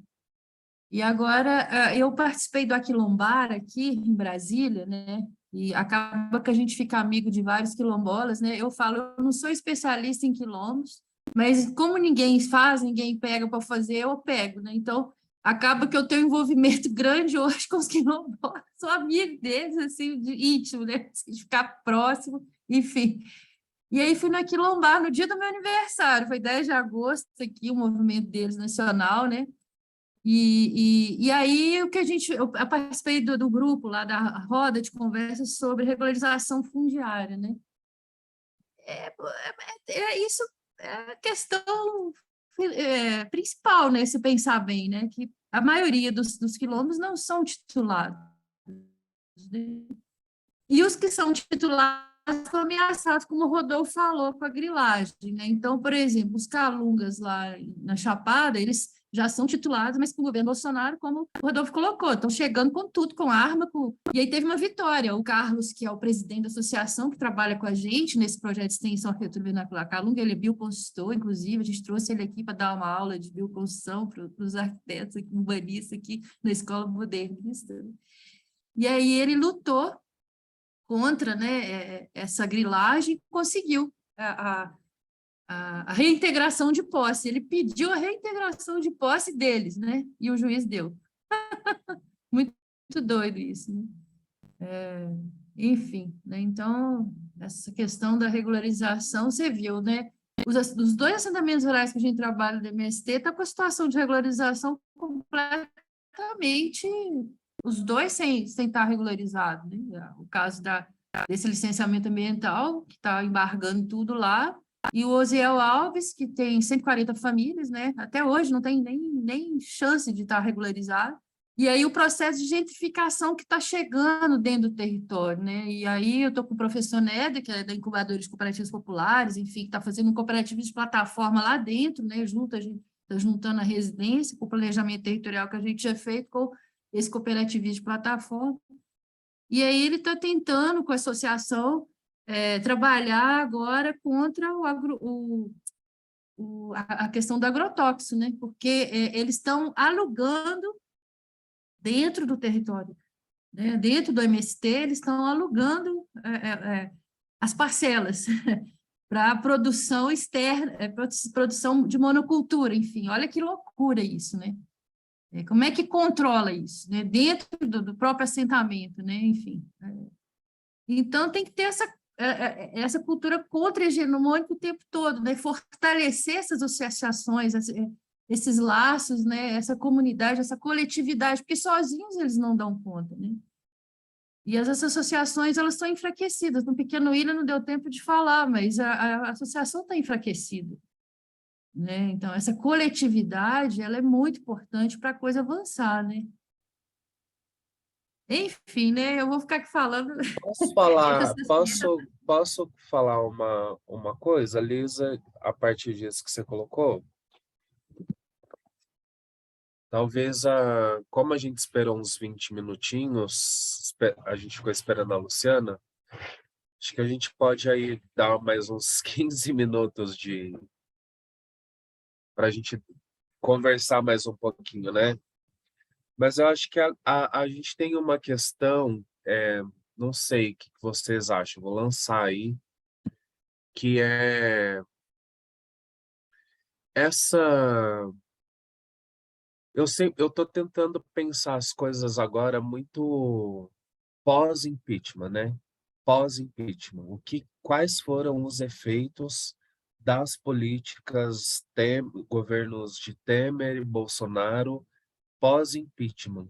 E agora, eu participei do Aquilombar aqui em Brasília, né? E acaba que a gente fica amigo de vários quilombolas, né? Eu falo, eu não sou especialista em quilombos, mas como ninguém faz, ninguém pega para fazer, eu pego, né? Então, acaba que eu tenho um envolvimento grande hoje com os quilombolas, sou amigo deles, assim, de íntimo, né? De ficar próximo, enfim. E aí fui no Aquilombar no dia do meu aniversário, foi 10 de agosto aqui, o movimento deles nacional, né? E aí o que eu participei do grupo lá da roda de conversa sobre regularização fundiária, né? Isso é a questão principal, né? Se pensar bem, né? Que a maioria dos quilombos não são titulados, né? E os que são titulados estão ameaçados, como o Rodolfo falou, com a grilagem, né? Então, por exemplo, os calungas lá na Chapada, eles já são titulados, mas com o governo Bolsonaro, como o Rodolfo colocou, estão chegando com tudo, com arma, e aí teve uma vitória. O Carlos, que é o presidente da associação, que trabalha com a gente nesse projeto de extensão arquitetura vernacular Calunga, ele é bioconstrutor, inclusive, a gente trouxe ele aqui para dar uma aula de bioconstrução para os arquitetos, urbanistas aqui na Escola Modernista. E aí ele lutou contra, né, essa grilagem, conseguiu a reintegração de posse. Ele pediu a reintegração de posse deles, né, e o juiz deu. Muito doido isso, né? Enfim, né, então, essa questão da regularização, você viu, né, os dois assentamentos rurais que a gente trabalha do MST está com a situação de regularização completamente, os dois sem estar regularizados, né? O caso desse licenciamento ambiental, que está embargando tudo lá, e o Osiel Alves, que tem 140 famílias, né? Até hoje não tem nem chance de estar regularizado. E aí o processo de gentrificação que está chegando dentro do território, né? E aí eu estou com o professor Néder, que é da Incubadora de Cooperativas Populares, enfim, que está fazendo um cooperativismo de plataforma lá dentro, né? A gente está juntando a residência com o planejamento territorial que a gente já fez com esse cooperativismo de plataforma. E aí ele está tentando, com a associação, trabalhar agora contra a questão do agrotóxico, né? Porque eles estão alugando dentro do território, né? Dentro do MST, eles estão alugando as parcelas para produção externa, produção de monocultura, enfim, olha que loucura isso, né? Como é que controla isso, né? Dentro do próprio assentamento, né? Enfim. Então, tem que ter essa cultura contra-hegemônica o tempo todo, né? Fortalecer essas associações, esses laços, né? Essa comunidade, essa coletividade, porque sozinhos eles não dão conta, né? E as associações, elas estão enfraquecidas. No Pequeno Ilha não deu tempo de falar, mas a associação está enfraquecida, né? Então, essa coletividade, ela é muito importante para a coisa avançar, né? Enfim, né? Eu vou ficar aqui falando. Posso falar uma coisa, Lisa, a partir disso que você colocou? Talvez, como a gente esperou uns 20 minutinhos, a gente ficou esperando a Luciana, acho que a gente pode aí dar mais uns 15 minutos para a gente conversar mais um pouquinho, né? Mas eu acho que a gente tem uma questão, não sei o que vocês acham, vou lançar aí, que é essa... Eu estou tentando pensar as coisas agora muito pós-impeachment, né? Pós-impeachment. Quais foram os efeitos das políticas governos de Temer e Bolsonaro pós-impeachment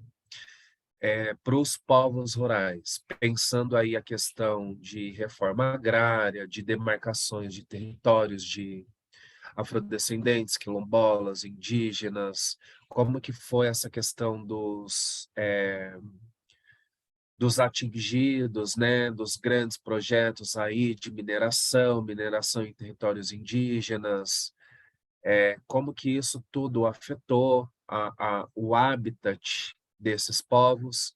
para os povos rurais, pensando aí a questão de reforma agrária, de demarcações de territórios de afrodescendentes, quilombolas, indígenas, como que foi essa questão dos atingidos, né, dos grandes projetos aí de mineração em territórios indígenas, como que isso tudo afetou o habitat desses povos,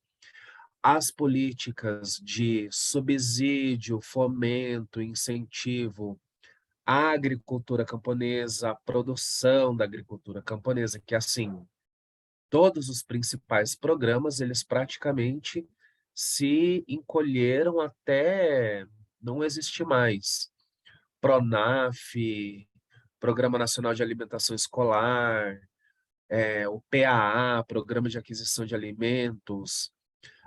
as políticas de subsídio, fomento, incentivo à agricultura camponesa, à produção da agricultura camponesa, que assim, todos os principais programas, eles praticamente se encolheram até não existir mais. Pronaf, Programa Nacional de Alimentação Escolar, o PAA, Programa de Aquisição de Alimentos,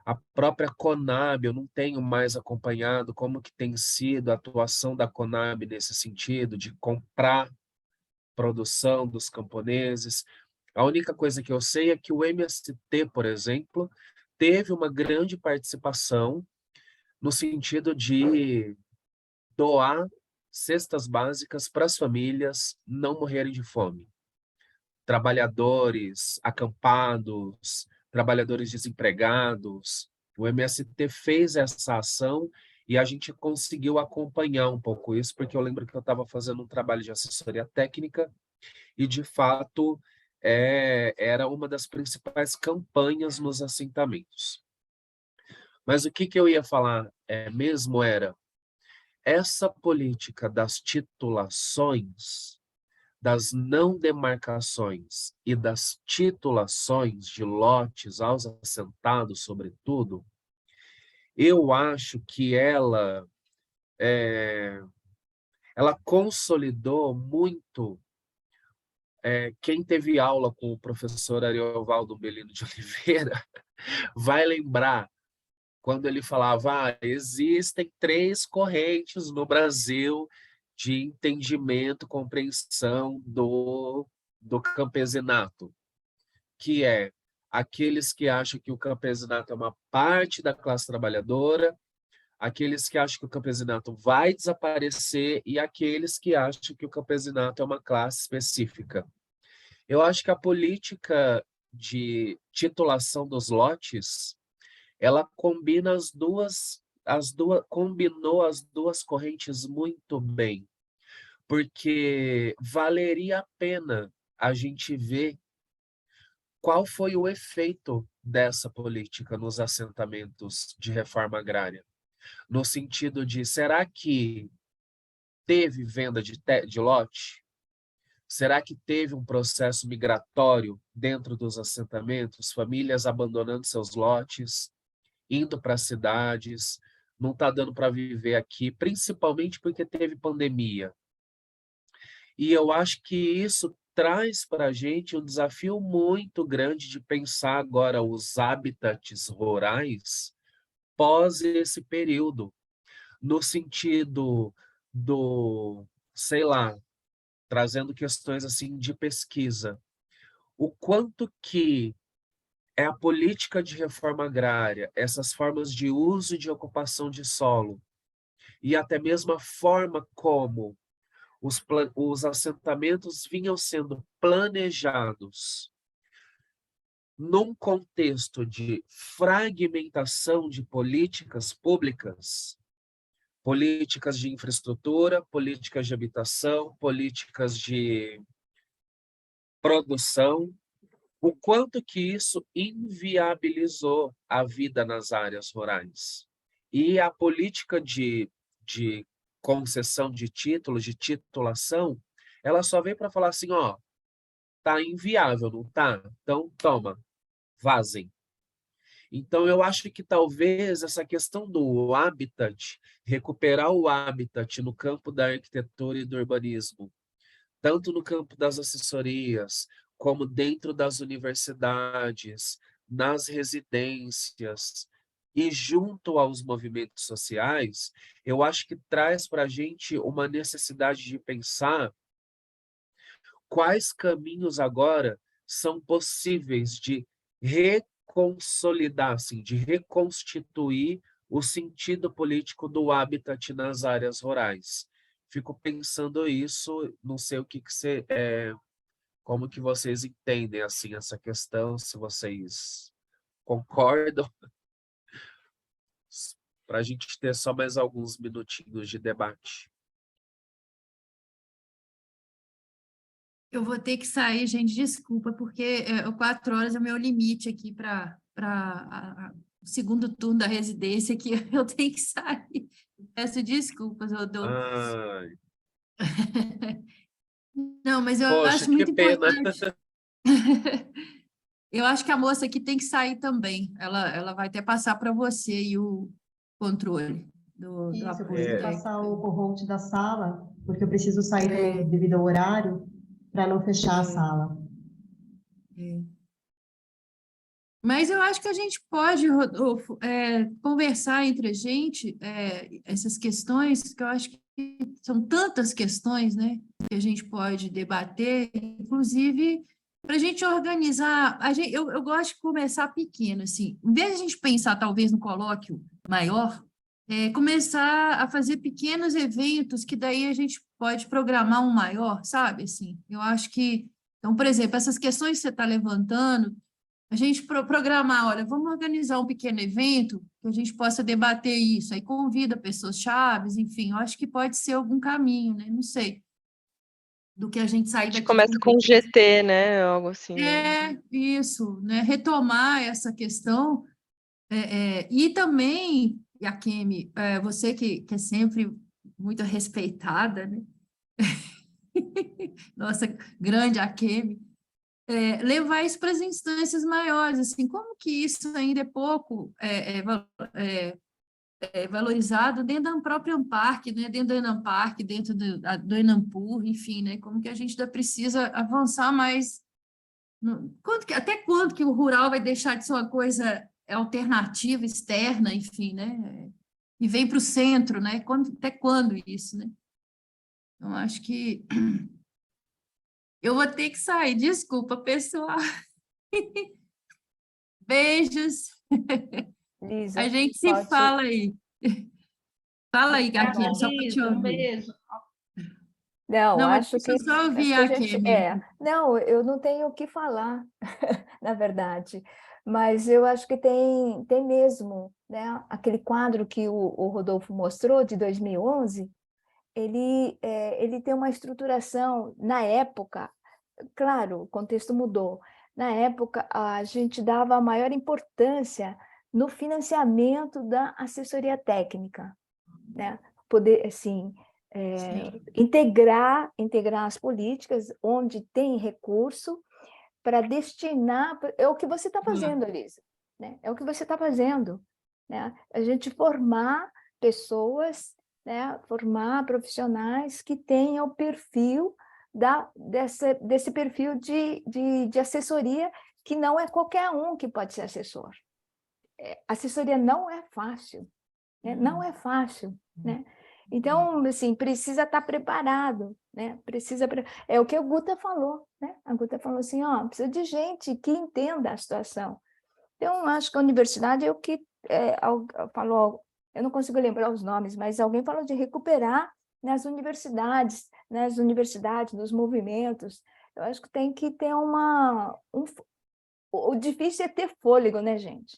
a própria Conab, eu não tenho mais acompanhado como que tem sido a atuação da Conab nesse sentido, de comprar produção dos camponeses. A única coisa que eu sei é que o MST, por exemplo, teve uma grande participação no sentido de doar cestas básicas para as famílias não morrerem de fome. Trabalhadores acampados, trabalhadores desempregados. O MST fez essa ação e a gente conseguiu acompanhar um pouco isso, porque eu lembro que eu estava fazendo um trabalho de assessoria técnica e, de fato, era uma das principais campanhas nos assentamentos. Mas o que eu ia falar mesmo era essa política das titulações, das não demarcações e das titulações de lotes aos assentados, sobretudo, eu acho que ela consolidou muito. Quem teve aula com o professor Ariovaldo Belino de Oliveira vai lembrar quando ele falava: existem 3 correntes no Brasil de entendimento, compreensão do campesinato, que é aqueles que acham que o campesinato é uma parte da classe trabalhadora, aqueles que acham que o campesinato vai desaparecer e aqueles que acham que o campesinato é uma classe específica. Eu acho que a política de titulação dos lotes, ela combina combinou as duas correntes muito bem, porque valeria a pena a gente ver qual foi o efeito dessa política nos assentamentos de reforma agrária, no sentido de, será que teve venda de lote? Será que teve um processo migratório dentro dos assentamentos, famílias abandonando seus lotes, indo para as cidades, não está dando para viver aqui, principalmente porque teve pandemia. E eu acho que isso traz para a gente um desafio muito grande de pensar agora os habitats rurais pós esse período, no sentido sei lá, trazendo questões assim de pesquisa. O quanto que é a política de reforma agrária, essas formas de uso e de ocupação de solo, e até mesmo a forma como os assentamentos vinham sendo planejados num contexto de fragmentação de políticas públicas, políticas de infraestrutura, políticas de habitação, políticas de produção, o quanto que isso inviabilizou a vida nas áreas rurais. E a política de concessão de títulos, de titulação, ela só veio para falar assim, ó, tá inviável, não tá? Então, toma, vazem. Então, eu acho que talvez essa questão do habitat, recuperar o habitat no campo da arquitetura e do urbanismo, tanto no campo das assessorias, como dentro das universidades, nas residências, e junto aos movimentos sociais, eu acho que traz para a gente uma necessidade de pensar quais caminhos agora são possíveis de reconsolidar, assim, de reconstituir o sentido político do habitat nas áreas rurais. Fico pensando isso, não sei o que você, como que vocês entendem assim essa questão, se vocês concordam, para a gente ter só mais alguns minutinhos de debate. Eu vou ter que sair, gente, desculpa, porque 4 horas é o meu limite aqui para o segundo turno da residência, que eu tenho que sair. Peço desculpas, Rodolfo. Ai, Não, mas eu poxa, acho que muito pena. importante. Eu acho que a moça aqui tem que sair também. Ela vai até passar para você e o controle do Isso, eu apoio preciso É. passar o co-host da sala, porque eu preciso sair É. devido ao horário, para não fechar a É. sala. Mas eu acho que a gente pode, Rodolfo, conversar entre a gente essas questões, que eu acho que são tantas questões, né, que a gente pode debater, inclusive para a gente organizar. Eu gosto de começar pequeno, assim, em vez de a gente pensar talvez no colóquio maior, começar a fazer pequenos eventos que daí a gente pode programar um maior, sabe? Assim, eu acho que, então, por exemplo, essas questões que você está levantando, a gente programar, olha, vamos organizar um pequeno evento que a gente possa debater isso, aí convida pessoas chaves, enfim, eu acho que pode ser algum caminho, né? Não sei, do que a gente A sair gente daqui com começa com um GT, né? Algo assim, né? isso, né? Retomar essa questão, e também, Yakemi, você que é sempre muito respeitada, né? Nossa grande Yakemi, levar isso para as instâncias maiores, assim, como que isso ainda é pouco valorizado dentro da própria Amparc, né, dentro do Enamparc, dentro do Enampur, enfim, né, como que a gente ainda precisa avançar mais, até quando que o rural vai deixar de ser uma coisa alternativa, externa, enfim, né, e vem para o centro, né, até quando isso, né? Então, acho que eu vou ter que sair, desculpa, pessoal. Beijos. Lisa, A gente se pode. fala aí. Fala aí, Gaquinha, só para te Lisa, um ouvir. beijo. Não, Não, acho deixa eu só ouvir que a a gente. Kemi. Não, eu não tenho o que falar, na verdade, mas eu acho que tem mesmo, né? Aquele quadro que o Rodolfo mostrou, de 2011, ele tem uma estruturação, na época, claro, o contexto mudou, na época a gente dava maior importância no financiamento da assessoria técnica, né? Poder, assim, integrar as políticas onde tem recurso para destinar, é o que você está fazendo, Elisa, né? É o que você está fazendo, né? A gente formar pessoas, né? Formar profissionais que tenham o perfil desse perfil de assessoria, que não é qualquer um que pode ser assessor. Assessoria não é fácil, né? Não é fácil, né? Então, assim, precisa estar preparado, né? É o que a Guta falou, né? A Guta falou assim, ó, precisa de gente que entenda a situação. Então, acho que a universidade é o que falou, eu não consigo lembrar os nomes, mas alguém falou de recuperar nas universidades, nos movimentos. Eu acho que tem que ter o difícil é ter fôlego, né, gente?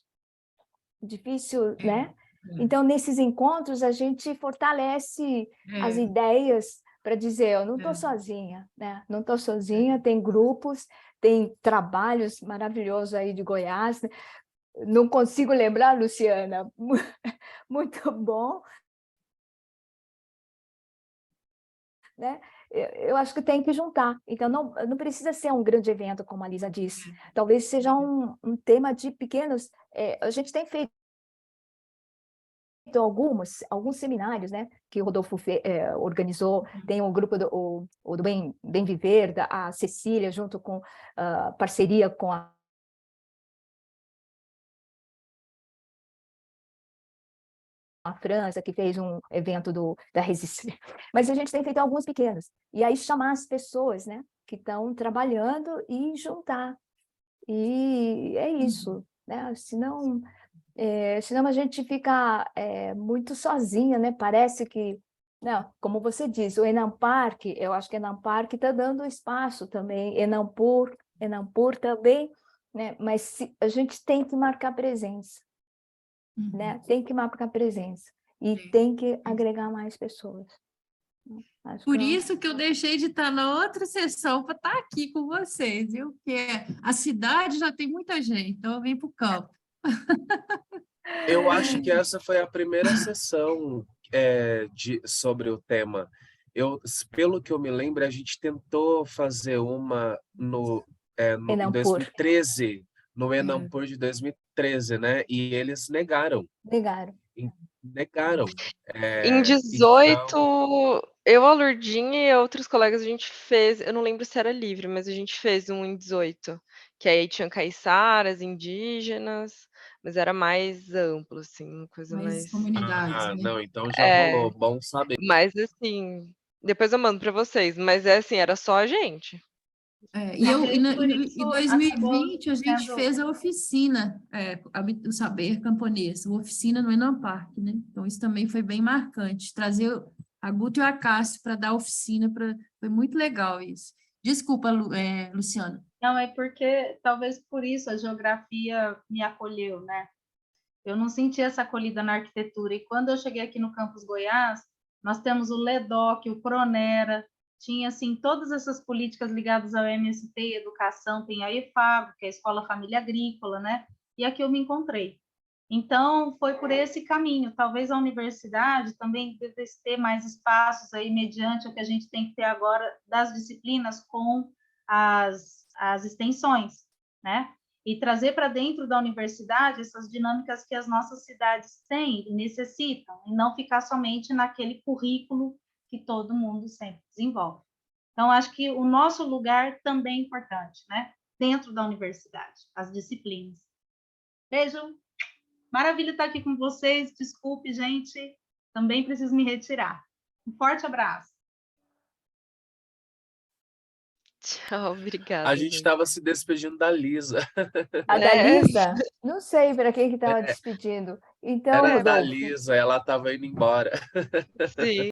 Difícil, né? Então, nesses encontros, a gente fortalece as ideias para dizer, eu não estou sozinha, né? Não estou sozinha, tem grupos, tem trabalhos maravilhosos aí de Goiás, né? Não consigo lembrar, Luciana, muito bom, né? Eu acho que tem que juntar, então não precisa ser um grande evento, como a Lisa disse, talvez seja um tema de pequenos, a gente tem feito alguns seminários, né, que o Rodolfo organizou, tem um grupo do Bem Viver, a Cecília, junto com parceria com a a França, que fez um evento da resistência, mas a gente tem feito alguns pequenos. E aí chamar as pessoas, né, que estão trabalhando e juntar. E é isso, né? Senão a gente fica muito sozinha, né? Parece que, não, como você diz, o Enampark, eu acho que Enampark está dando espaço também, Enampur também, né? Mas a gente tem que marcar presença, né? Tem que marcar presença e tem que agregar mais pessoas. Acho Por que isso que eu deixei de estar na outra sessão para estar aqui com vocês, viu? Porque a cidade já tem muita gente, então eu vim para o campo. Eu acho que essa foi a primeira sessão sobre o tema. Pelo que eu me lembro, a gente tentou fazer uma em Enampur 2013, no Enampur de 2013, né? E eles negaram. Negaram. Em Então, 18, eu, a Lourdinha e outros colegas, a gente fez, eu não lembro se era livre, mas a gente fez um em 18, que aí tinha caiçaras, indígenas, mas era mais amplo, assim, uma coisa mais... comunidades, né? não, então já rolou, bom saber. Mas, assim, depois eu mando para vocês, mas assim, era só a gente. Em 2020 a gente sendo- fez a oficina, o Saber Camponês, a oficina no Enampark, né? Então isso também foi bem marcante, trazer a Guto e a Cássio para dar oficina, foi muito legal isso. Desculpa, Luciana. Não, é porque talvez por isso a geografia me acolheu, né? Eu não senti essa acolhida na arquitetura. E quando eu cheguei aqui no Campus Goiás, nós temos o LEDOC, o Pronera, tinha assim todas essas políticas ligadas ao MST, educação, tem a EFAG, que é a Escola Família Agrícola, né? E aqui eu me encontrei. Então, foi por esse caminho. Talvez a universidade também devesse ter mais espaços aí, mediante o que a gente tem que ter agora das disciplinas com as extensões, né? E trazer para dentro da universidade essas dinâmicas que as nossas cidades têm e necessitam, e não ficar somente naquele currículo que todo mundo sempre desenvolve. Então, acho que o nosso lugar também é importante, né? Dentro da universidade, as disciplinas. Beijo! Maravilha estar aqui com vocês. Desculpe, gente, também preciso me retirar. Um forte abraço. Tchau, obrigada. A gente estava se despedindo da Lisa. A da Lisa? Não sei para quem que estava despedindo. Então, Era da Rodolfo. Lisa, ela estava indo embora. Sim.